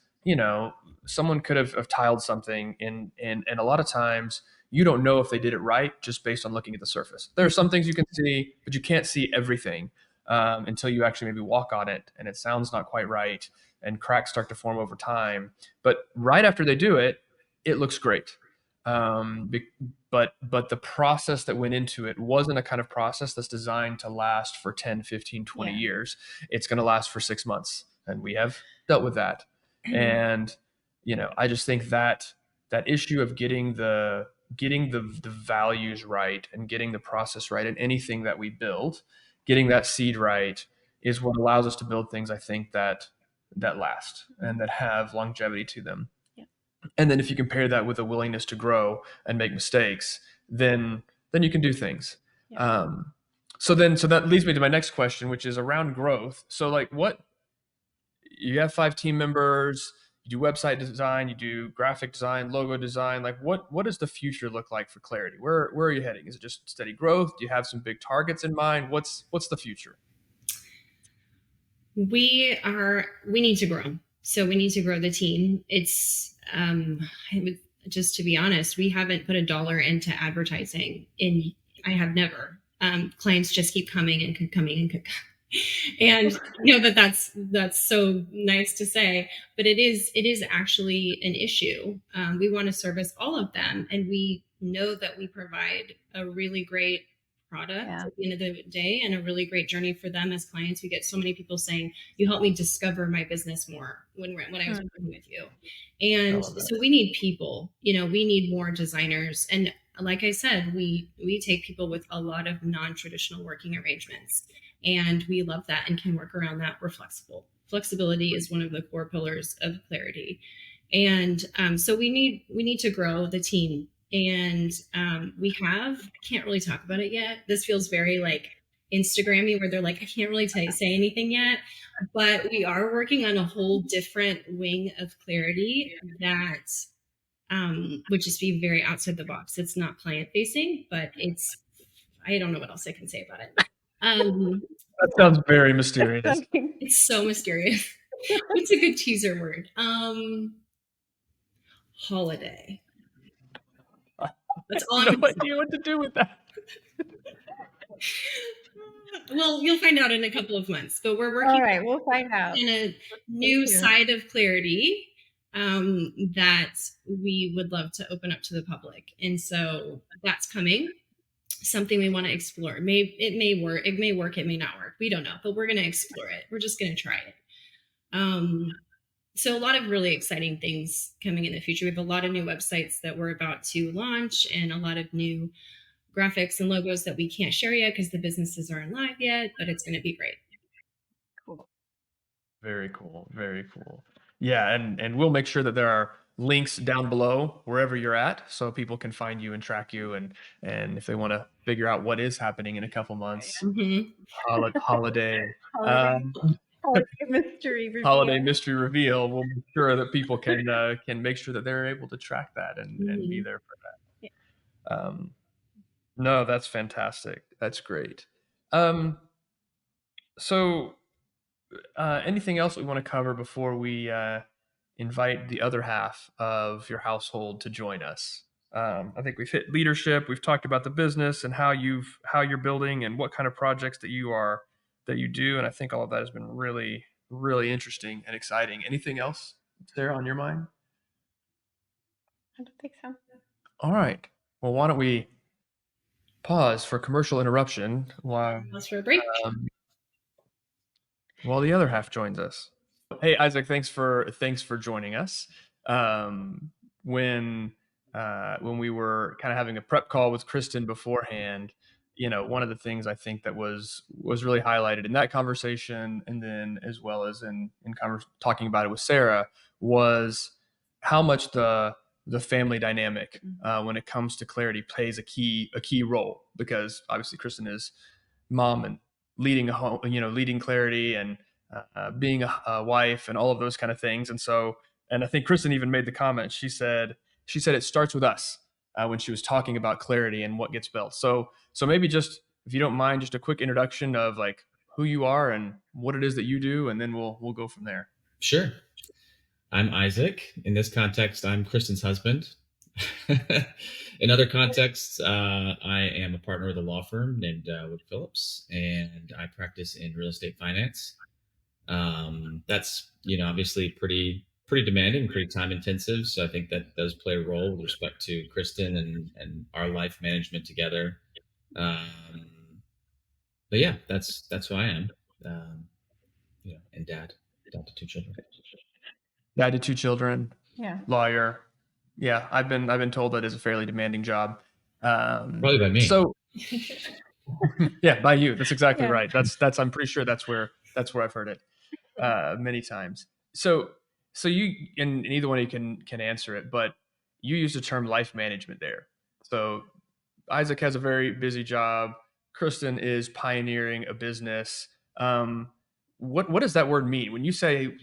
someone could have tiled something, and a lot of times you don't know if they did it right just based on looking at the surface. There are some things you can see, but you can't see everything until you actually maybe walk on it, and it sounds not quite right, and cracks start to form over time. But right after they do it, it looks great. But the process that went into it wasn't a kind of process that's designed to last for 10, 15, 20 years. It's going to last for 6 months, and we have dealt with that. And I just think that issue of getting the values right and getting the process right in anything that we build, getting that seed right, is what allows us to build things, I think, that last and that have longevity to them. And then if you compare that with a willingness to grow and make mistakes, then you can do things. So that leads me to my next question, which is around growth. So like, what, you have 5 team members, you do website design, you do graphic design, logo design. Like, what does the future look like for Clarity? Where are you heading? Is it just steady growth? Do you have some big targets in mind? What's the future? We need to grow. So we need to grow the team. It's just to be honest, we haven't put $1 into advertising I have never. Clients just keep coming and coming and and that's so nice to say, but it is actually an issue. We want to service all of them, and we know that we provide a really great product at the end of the day, and a really great journey for them as clients. We get so many people saying, you helped me discover my business more when I was working with you. And so we need people, we need more designers. And like I said, we take people with a lot of non-traditional working arrangements, and we love that and can work around that. We're flexible. Flexibility is one of the core pillars of Clarity. And so we need to grow the team. And I can't really talk about it yet. This feels very like Instagrammy, where they're like, I can't really say anything yet, but we are working on a whole different wing of Clarity that would just be very outside the box. It's not client facing, but I don't know what else I can say about it. That sounds very mysterious. It's so mysterious. What's a good teaser word? Holiday. That's all. I have no idea what to do with that. Well, you'll find out in a couple of months, but we're working. All right, we'll find out. In a new side of Clarity that we would love to open up to the public. And so that's coming. Something we want to explore. It may work, it may not work. We don't know, but we're going to explore it. We're just going to try it. So a lot of really exciting things coming in the future. We have a lot of new websites that we're about to launch and a lot of new graphics and logos that we can't share yet because the businesses aren't live yet, but it's going to be great. Cool. Very cool. Very cool. Yeah, and we'll make sure that there are links down below wherever you're at, so people can find you and track you, and if they want to figure out what is happening in a couple months, Mm-hmm. holiday, Holiday mystery reveal. holiday mystery reveal, we'll make sure that people can make sure that they're able to track that and be Mhm. there for that. No, that's fantastic. That's great. So anything else we want to cover before we invite the other half of your household to join us? I think we've hit leadership. We've talked about the business and how you're building and what kind of projects that you do. And I think all of that has been really, really interesting and exciting. Anything else, Sarah, on your mind? I don't think so. All right. Well, why don't we pause for commercial interruption while Pause for a break. the other half joins us. Hey, Isaac, thanks for joining us. When we were kind of having a prep call with Kristen beforehand, one of the things I think that was really highlighted in that conversation, and then as well as in talking about it with Sarah, was how much the family dynamic when it comes to clarity plays a key role, because obviously Kristen is mom and leading a home, leading clarity and being a wife and all of those kind of things. And I think Kristen even made the comment. She said it starts with us when she was talking about clarity and what gets built. So maybe just, if you don't mind, just a quick introduction of like who you are and what it is that you do, and then we'll go from there. Sure. I'm Isaac. In this context, I'm Kristen's husband. In other contexts, I am a partner with a law firm named Wood Phillips, and I practice in real estate finance. That's obviously pretty demanding, pretty time intensive. So I think that does play a role with respect to Kristen and our life management together. But yeah, that's who I am. And dad to two children. Dad to two children. Yeah. Lawyer. Yeah, I've been told that is a fairly demanding job. Probably by me. So yeah, by you. That's exactly Yeah. right. That's I'm pretty sure that's where I've heard it many times. So you, and either one of you can answer it, but you used the term life management there. So Isaac has a very busy job. Kristen is pioneering a business. What does that word mean when you say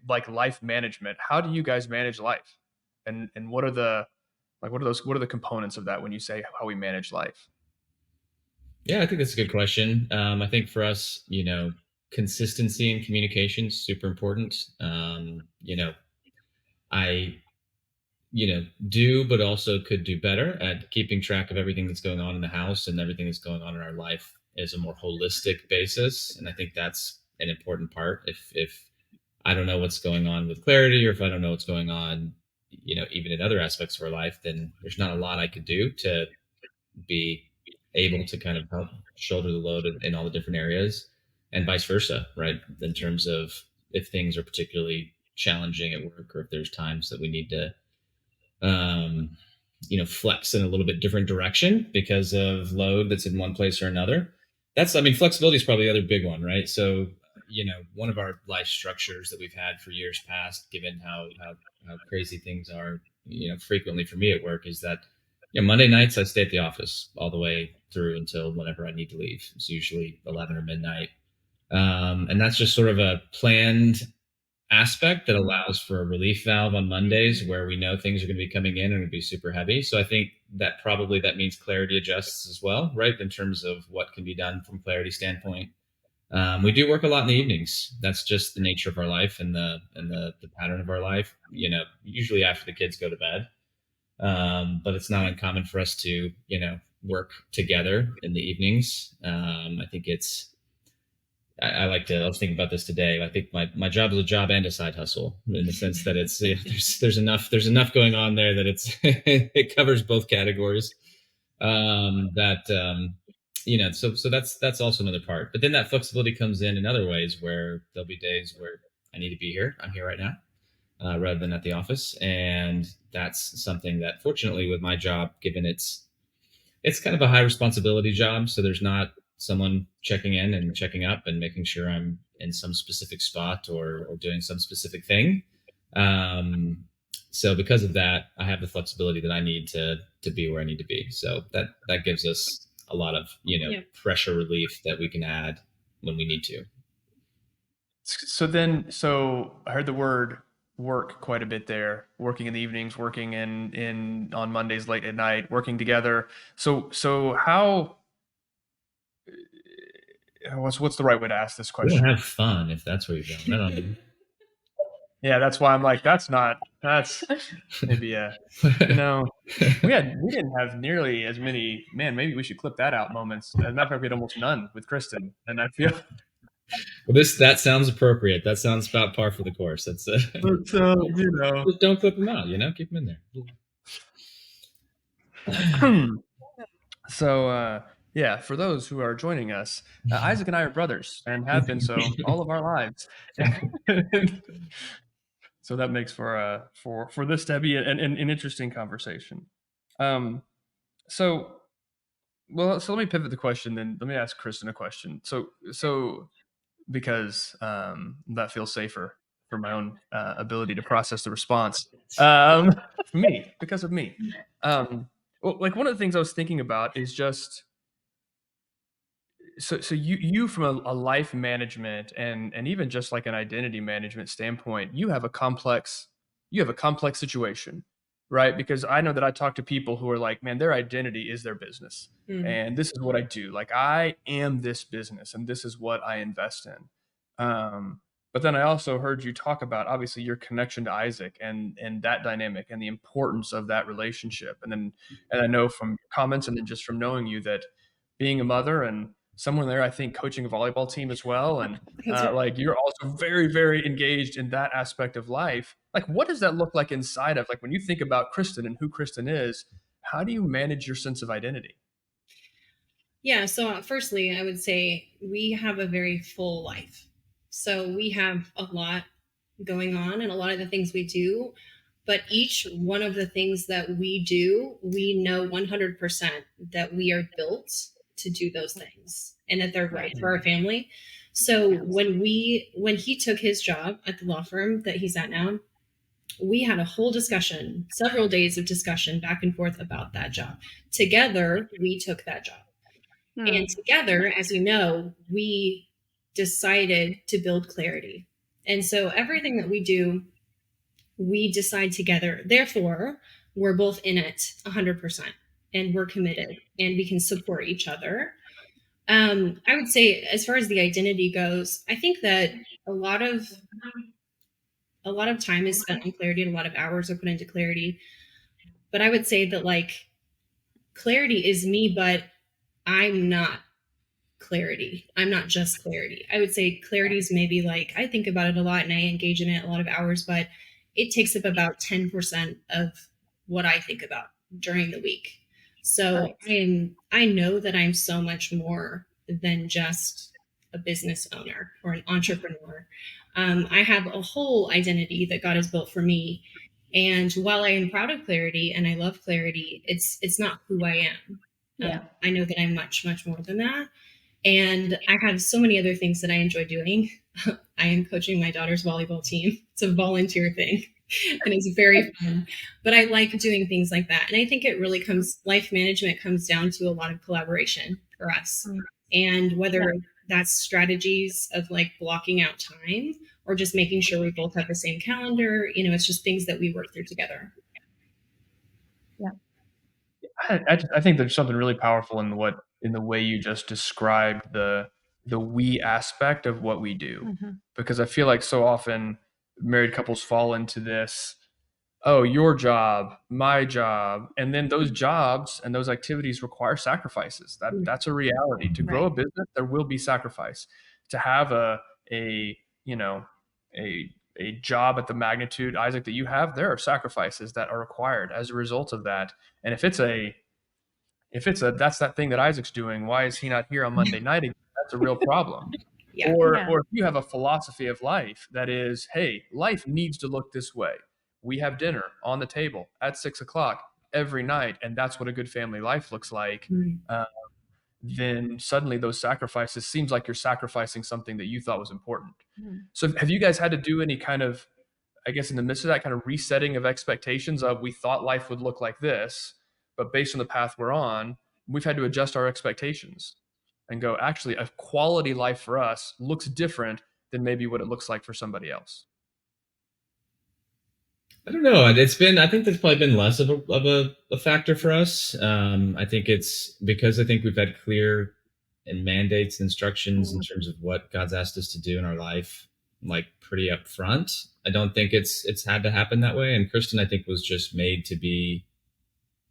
like life management? How do you guys manage life? And what are the what are the components of that when you say how we manage life? Yeah, I think that's a good question. I think for us, consistency and communication is super important. I, do, but also could do better at keeping track of everything that's going on in the house and everything that's going on in our life as a more holistic basis. And I think that's an important part. If I don't know what's going on with clarity, or if I don't know what's going on, even in other aspects of our life, then there's not a lot I could do to be able to kind of help shoulder the load in all the different areas, and vice versa, right? In terms of if things are particularly challenging at work, or if there's times that we need to, flex in a little bit different direction because of load that's in one place or another. Flexibility is probably the other big one, right? So, one of our life structures that we've had for years past, given how crazy things are, frequently for me at work, is that Monday nights I stay at the office all the way through until whenever I need to leave. It's usually 11 or midnight. And that's just sort of a planned aspect that allows for a relief valve on Mondays where we know things are going to be coming in and it'll be super heavy. So I think that means clarity adjusts as well, right? In terms of what can be done from clarity standpoint. We do work a lot in the evenings. That's just the nature of our life and the pattern of our life, usually after the kids go to bed. But it's not uncommon for us to, work together in the evenings. I think it's I was thinking about this today. I think my job is a job and a side hustle, in the sense that it's there's enough going on there that it covers both categories. That so that's also another part. But then that flexibility comes in other ways, where there'll be days where I need to be here. I'm here right now, rather than at the office, and that's something that, fortunately, with my job, given it's kind of a high responsibility job, so there's not someone checking in and checking up and making sure I'm in some specific spot or doing some specific thing. So because of that, I have the flexibility that I need to be where I need to be. So that gives us a lot of pressure relief that we can add when we need to. So I heard the word work quite a bit there. Working in the evenings, working in on Mondays late at night, working together. So how? What's the right way to ask this We don't question? have fun if that's where you're going. I don't know. Yeah, that's why I'm like, that's maybe we didn't have nearly as many, man, maybe we should clip that out moments. As a matter of fact, we had almost none with Kristen. And I feel Well, that sounds appropriate. That sounds about par for the course. That's but, just don't clip them out. Keep them in there. So yeah, for those who are joining us, Isaac and I are brothers and have been so all of our lives. So that makes for this to be an interesting conversation. So let me pivot the question. Then let me ask Kristen a question. So because that feels safer for my own ability to process the response. For me, because of me. Well, like one of the things I was thinking about is just so you from a life management and even just like an identity management standpoint, you have a complex situation, right? Because I know that I talk to people who are like, man, their identity is their business. And this is what I do. Like I am this business and this is what I invest in. But then I also heard you talk about obviously your connection to Isaac and that dynamic and the importance of that relationship. And I know from comments and then just from knowing you that being a mother and someone there, I think coaching a volleyball team as well. And like you're also very, very engaged in that aspect of life. Like, what does that look like inside of like when you think about Kristen and who Kristen is? How do you manage your sense of identity? Yeah. So, firstly, I would say we have a very full life. So, we have a lot going on and a lot of the things we do. But each one of the things that we do, we know 100% that we are built to do those things and that they're right for our family. So, when he took his job at the law firm that he's at now, we had a whole discussion, several days of discussion back and forth about that job. Together, we took that job. And together, as you know, we decided to build clarity. And so everything that we do, we decide together. Therefore, we're both in it 100% and we're committed and we can support each other. I would say, as far as the identity goes, I think that a lot of time is spent on clarity and a lot of hours are put into clarity. But I would say that like clarity is me, but I'm not clarity. I'm not just clarity. I would say clarity is maybe like, I think about it a lot and I engage in it a lot of hours, but it takes up about 10% of what I think about during the week. So I know that I'm so much more than just a business owner or an entrepreneur. I have a whole identity that God has built for me. And while I am proud of clarity and I love clarity, it's not who I am. I know that I'm much, much more than that. And I have so many other things that I enjoy doing. I am coaching my daughter's volleyball team. It's a volunteer thing and it's very fun, but I like doing things like that. And I think it really life management comes down to a lot of collaboration for us. And whether that's strategies of like blocking out time or just making sure we both have the same calendar, it's just things that we work through together. I think there's something really powerful in the way you just described the we aspect of what we do, because I feel like so often married couples fall into this, oh, your job, my job, and then those jobs and those activities require sacrifices. That's a reality. To grow a business, there will be sacrifice. to have a you know a job at the magnitude, Isaac, that you have, there are sacrifices that are required as a result of that. And if it's a that's that thing that Isaac's doing, why is he not here on Monday night again? That's a real problem. Yeah. Or if you have a philosophy of life that is, hey, life needs to look this way. We have dinner on the table at 6 o'clock every night, and that's what a good family life looks like. Uh, then suddenly those sacrifices seems like you're sacrificing something that you thought was important. So have you guys had to do any kind of, I guess, in the midst of that kind of resetting of expectations of we thought life would look like this, but based on the path we're on, we've had to adjust our expectations and go, actually, a quality life for us looks different than maybe what it looks like for somebody else? I don't know. I think that's probably been less of a factor for us. I think it's because I think we've had clear and mandates and instructions in terms of what God's asked us to do in our life, like pretty upfront. I don't think it's had to happen that way. And Kristen, I think, was just made to be,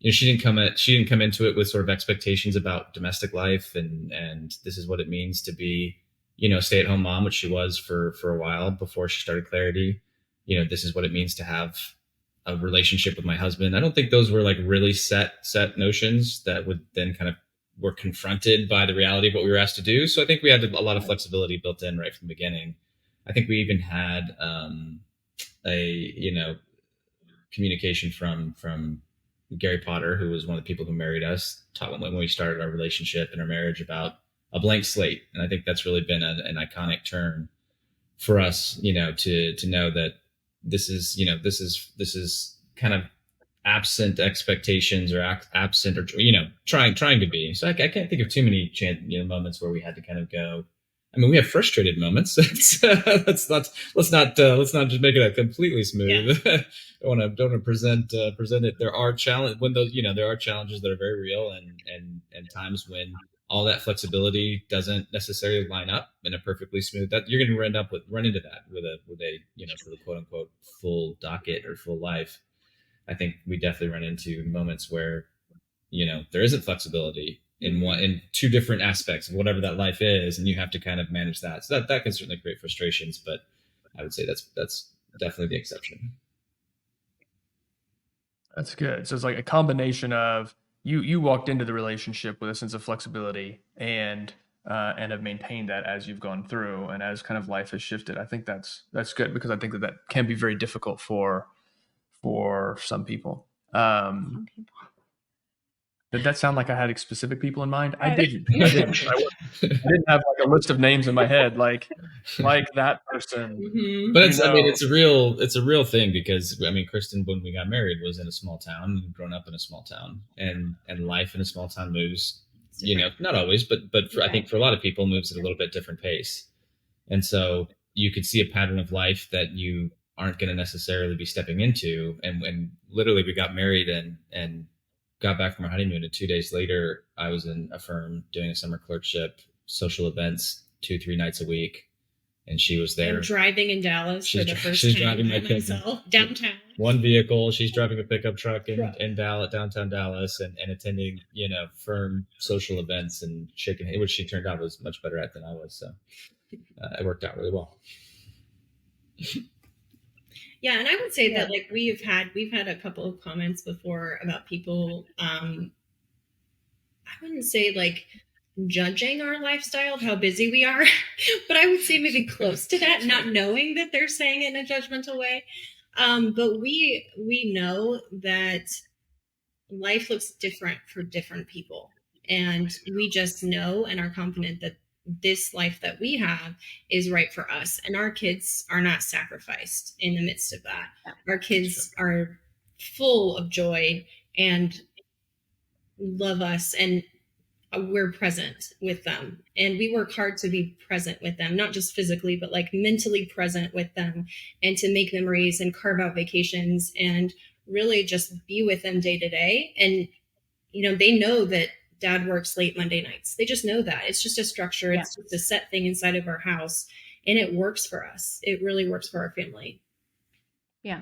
she didn't come into it with sort of expectations about domestic life and this is what it means to be, a stay-at-home mom, which she was for a while before she started Clarity. This is what it means to have a relationship with my husband. I don't think those were like really set notions that would then kind of were confronted by the reality of what we were asked to do. So I think we had a lot of flexibility built in right from the beginning. I think we even had a communication from Gary Potter, who was one of the people who married us, taught when we started our relationship and our marriage about a blank slate. And I think that's really been an iconic term for us, to know that this is kind of absent expectations or absent or trying to be. So I can't think of too many moments where we had to kind of go. I mean, we have frustrated moments. let's not just make it a completely smooth. Yeah. don't want to present it. There are there are challenges that are very real and times when all that flexibility doesn't necessarily line up in a perfectly smooth, that you're going to run into that with a sort of quote unquote full docket or full life. I think we definitely run into moments where, there isn't flexibility in two different aspects of whatever that life is. And you have to kind of manage that. So that can certainly create frustrations, but I would say that's definitely the exception. That's good. So it's like a combination of you walked into the relationship with a sense of flexibility and have maintained that as you've gone through and as kind of life has shifted. I think that's good because I think that can be very difficult for some people. Did that sound like I had specific people in mind? I didn't. I didn't have like a list of names in my head, like that person. Mm-hmm. But it's a real thing because Kristen, when we got married, was in a small town, grown up in a small town, and life in a small town moves. Not always, but I think for a lot of people, moves at a little bit different pace, and so you could see a pattern of life that you aren't going to necessarily be stepping into. And when literally we got married and got back from our honeymoon, and 2 days later, I was in a firm doing a summer clerkship, social events, 2-3 nights a week. And she was there. I'm driving in Dallas for the first time. She's driving my myself downtown. One vehicle. She's driving a pickup truck in Dallas, downtown Dallas, and attending, firm social events and shaking, which she turned out was much better at than I was. So it worked out really well. Yeah, and I would say that like we've had a couple of comments before about people. I wouldn't say like judging our lifestyle of how busy we are, but I would say maybe close to that, not knowing that they're saying it in a judgmental way. But we know that life looks different for different people, and we just know and are confident that this life that we have is right for us, and our kids are not sacrificed in the midst of that. Our kids are full of joy and love us, and we're present with them, and we work hard to be present with them, not just physically, but like mentally present with them, and to make memories and carve out vacations and really just be with them day to day. And they know that Dad works late Monday nights. They just know that. It's just a structure. It's just a set thing inside of our house. And it works for us. It really works for our family. Yeah.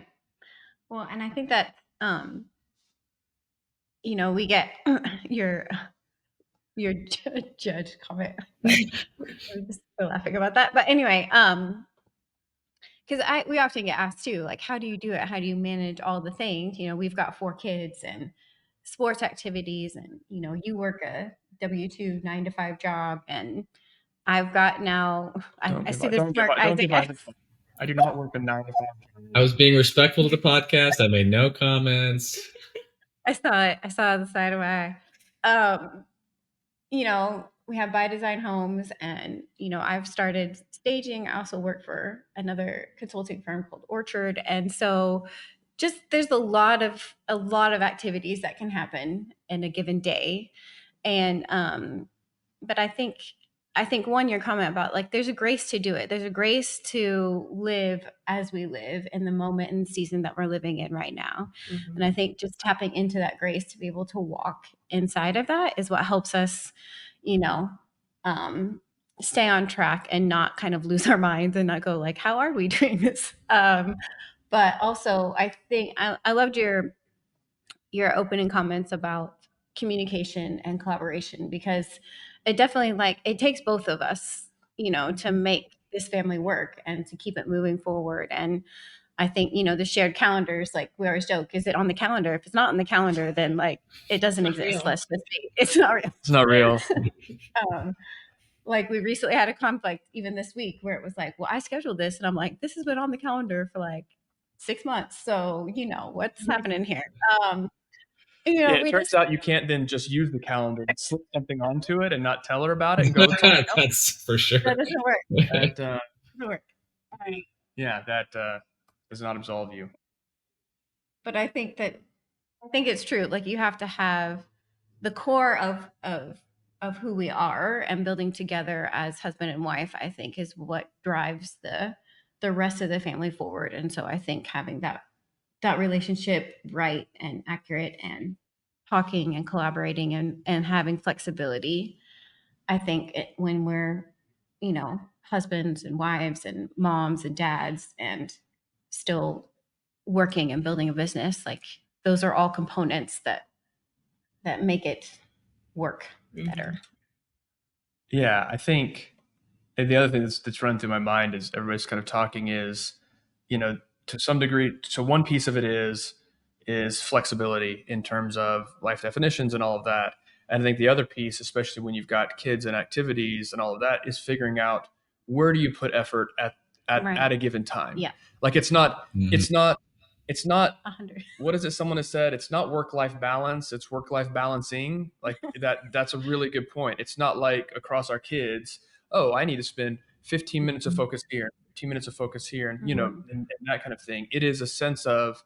Well, and I think that, we get your judge comment. We're laughing about that. But anyway, because we often get asked too, like, how do you do it? How do you manage all the things? We've got 4 kids and sports activities, and you work a W-2 9 to 5 job, and I've got now. I see this Mark Isaac. I do not work a 9 to 5 job. I was being respectful to the podcast. I made no comments. I saw it. I saw the side of my eye. We have by design homes, and I've started staging. I also work for another consulting firm called Orchard, and so just there's a lot of activities that can happen in a given day. And but I think one, your comment about, like, there's a grace to do it. There's a grace to live as we live in the moment and season that we're living in right now. Mhm. And I think just tapping into that grace to be able to walk inside of that is what helps us, stay on track and not kind of lose our minds and not go like, how are we doing this? But also, I think I loved your opening comments about communication and collaboration, because it definitely, like, it takes both of us, to make this family work and to keep it moving forward. And I think, the shared calendars, like we always joke, is it on the calendar? If it's not on the calendar, then, like, it doesn't Not exist. real. Let's just say it's not real. It's not real. Like, we recently had a conflict even this week where it was like, well, I scheduled this, and I'm like, this has been on the calendar for like 6 months. So, what's happening here? It turns out you can't then just use the calendar and slip something onto it and not tell her about it and go with something else. That's for sure. That doesn't work. That, Doesn't work. Right. yeah, that does not absolve you. But I think it's true. Like, you have to have the core of who we are, and building together as husband and wife, I think, is what drives the rest of the family forward. And so I think having that relationship right and accurate, and talking and collaborating and having flexibility, I think when we're, husbands and wives and moms and dads and still working and building a business, like, those are all components that make it work better. Yeah, I think, and the other thing that's run through my mind as everybody's kind of talking is, to some degree, so one piece of it is flexibility in terms of life definitions and all of that. And I think the other piece, especially when you've got kids and activities and all of that, is figuring out where do you put effort at Right. a given time. Yeah. Like, it's not 100. what is it someone has said? It's not work-life balance, it's work-life balancing. Like, that's a really good point. It's not like across our kids, oh, I need to spend 15 minutes of focus here, 15 minutes of focus here, and and that kind of thing. It is a sense of,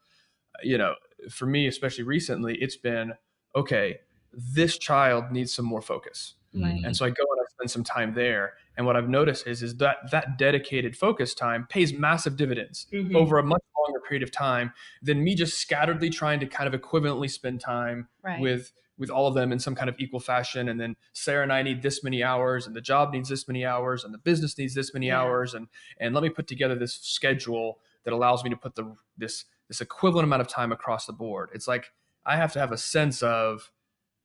for me, especially recently, it's been, okay, this child needs some more focus. Right. And so I go and I spend some time there. And what I've noticed is that dedicated focus time pays massive dividends over a much longer period of time than me just scatteredly trying to kind of equivalently spend time Right. with all of them in some kind of equal fashion. And then Sarah and I need this many hours, and the job needs this many hours, and the business needs this many hours. And let me put together this schedule that allows me to put this equivalent amount of time across the board. It's like, I have to have a sense of,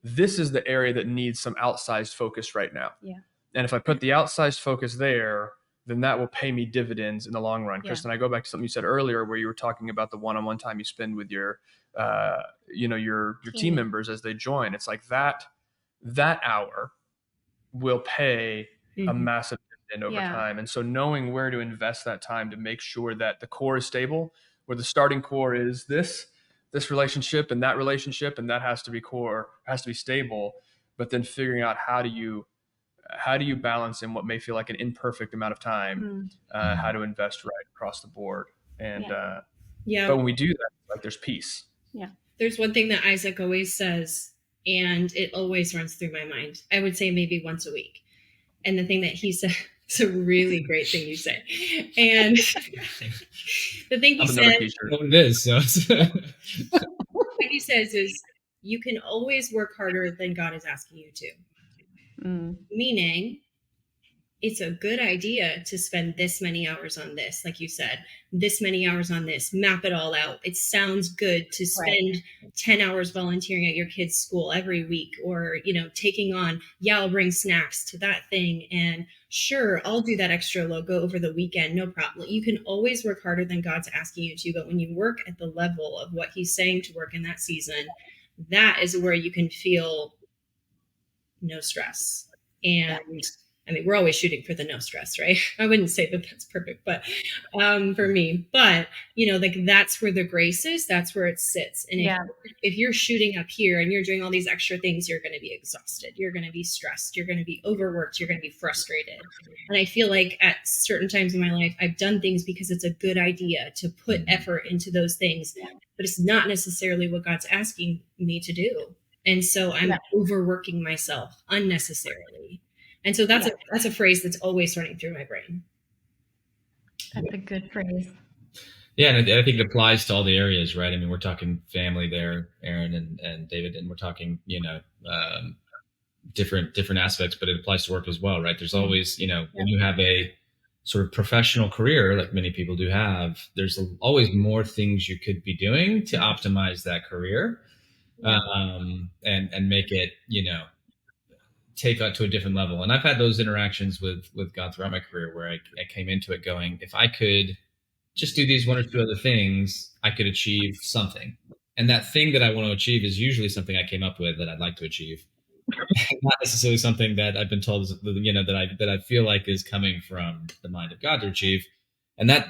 this is the area that needs some outsized focus right now. Yeah. And if I put the outsized focus there, then that will pay me dividends in the long run. Yeah. Kristen, I go back to something you said earlier where you were talking about the one-on-one time you spend with your team members as they join. It's like that hour will pay a massive dividend over time. And so knowing where to invest that time to make sure that the core is stable, where the starting core is this relationship and that relationship, and that has to be core, has to be stable, but then figuring out how do you balance in what may feel like an imperfect amount of time, how to invest right across the board. And but when we do that, like, there's peace. Yeah. There's one thing that Isaac always says, and it always runs through my mind. I would say maybe once a week. And the thing that he said, it's a really great thing you say. And the thing he said, it is. So. What he says is, you can always work harder than God is asking you to. Meaning, it's a good idea to spend this many hours on this, like you said, this many hours on this, map it all out. It sounds good to spend 10 hours volunteering at your kid's school every week, or, taking on, I'll bring snacks to that thing. And sure, I'll do that extra logo over the weekend. No problem. You can always work harder than God's asking you to. But when you work at the level of what he's saying to work in that season, that is where you can feel no stress. And I mean, we're always shooting for the no stress, right? I wouldn't say that that's perfect, but for me, but like that's where the grace is. That's where it sits. And if you're shooting up here and you're doing all these extra things, you're going to be exhausted. You're going to be stressed. You're going to be overworked. You're going to be frustrated. And I feel like at certain times in my life, I've done things because it's a good idea to put effort into those things, but it's not necessarily what God's asking me to do. And so I'm overworking myself unnecessarily. And so that's a phrase that's always running through my brain. That's a good phrase. Yeah, and I think it applies to all the areas, right? I mean, we're talking family there, Aaron and David, and we're talking, different aspects, but it applies to work as well, right? There's always, when you have a sort of professional career, like many people do have, there's always more things you could be doing to optimize that career, and make it, take that to a different level. And I've had those interactions with God throughout my career where I came into it going, if I could just do these one or two other things, I could achieve something. And that thing that I want to achieve is usually something I came up with that I'd like to achieve. Not necessarily something that I've been told is, that I feel like is coming from the mind of God to achieve. And that,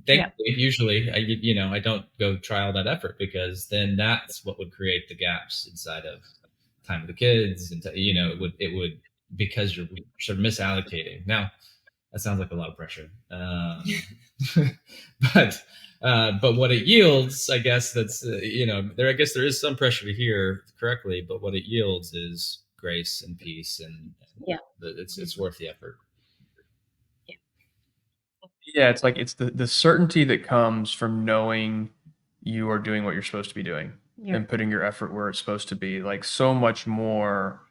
thankfully, usually I don't go try all that effort, because then that's what would create the gaps inside of time with the kids, and it would because you're sort of misallocating. Now that sounds like a lot of pressure, but what it yields, I guess that's I guess there is some pressure to hear correctly, but what it yields is grace and peace, and it's worth the effort. It's like it's the certainty that comes from knowing you are doing what you're supposed to be doing and putting your effort where it's supposed to be. Like, so much more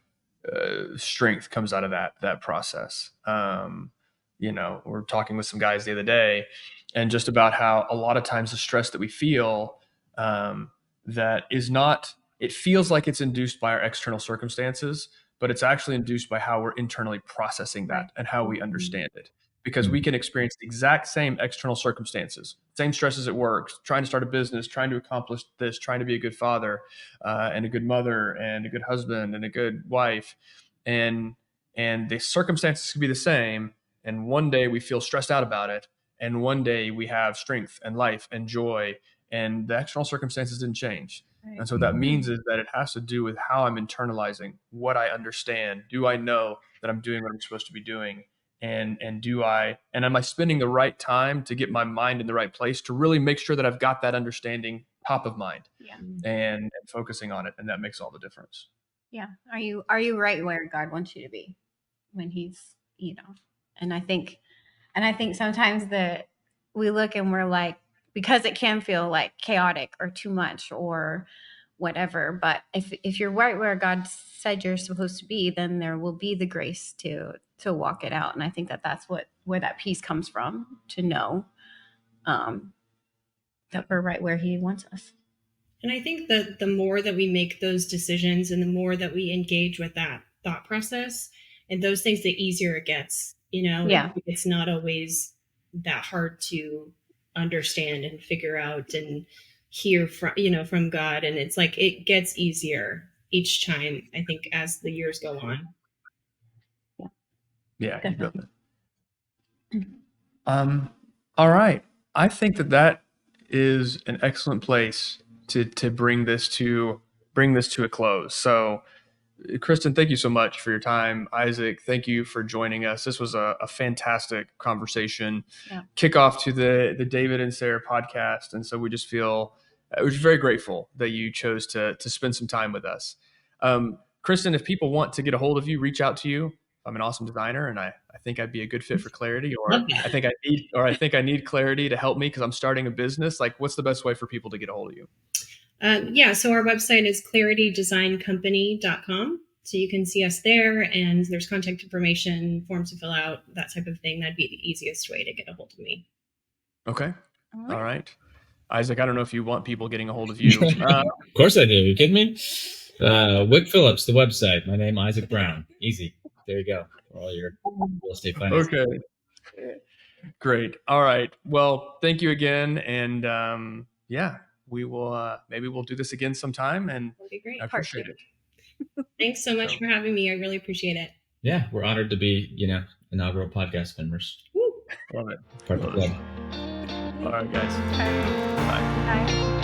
strength comes out of that process. We're talking with some guys the other day, and just about how a lot of times the stress that we feel, that is not, it feels like it's induced by our external circumstances, but it's actually induced by how we're internally processing that and how we understand it. Because we can experience the exact same external circumstances, same stresses at work, trying to start a business, trying to accomplish this, trying to be a good father, and a good mother, and a good husband, and a good wife. And the circumstances could be the same. And one day we feel stressed out about it. And one day we have strength and life and joy, and the external circumstances didn't change. And so what that means is that it has to do with how I'm internalizing what I understand. Do I know that I'm doing what I'm supposed to be doing? And am I spending the right time to get my mind in the right place to really make sure that I've got that understanding top of mind, and focusing on it? And that makes all the difference. Are you right where God wants you to be when he's, and I think sometimes that we look and we're like, because it can feel like chaotic or too much or whatever, but if you're right where God said you're supposed to be, then there will be the grace to walk it out. And I think that's where that peace comes from, to know that we're right where he wants us. And I think that the more that we make those decisions and the more that we engage with that thought process and those things, the easier it gets. It's not always that hard to understand and figure out and hear from God. And it's like, it gets easier each time, I think, as the years go on. Yeah, you built it. All right. I think that is an excellent place to bring this to a close. So, Kristen, thank you so much for your time. Isaac, thank you for joining us. This was a fantastic conversation. Kickoff to the David and Sarah podcast. And so we just feel we're very grateful that you chose to spend some time with us. Kristen, if people want to get a hold of you, reach out to you. I'm an awesome designer, and I think I'd be a good fit for Clarity, or I think I need Clarity to help me because I'm starting a business. Like, what's the best way for people to get a hold of you? So our website is claritydesigncompany.com. So you can see us there, and there's contact information, forms to fill out, that type of thing. That'd be the easiest way to get a hold of me. Okay. All All right. right. Isaac, I don't know if you want people getting a hold of you. Of course I do. Are you kidding me? Wick Phillips, the website. My name, Isaac Brown. Easy. There you go. For all your real estate finance. Okay. Great. All right. Well, thank you again. And yeah, we will, maybe we'll do this again sometime, and That'd be great. I appreciate it. Thanks so much for having me. I really appreciate it. Yeah, we're honored to be, inaugural podcast members. Woo. Love it. Part of the Love it. club. All right, guys. Okay. Bye. Bye.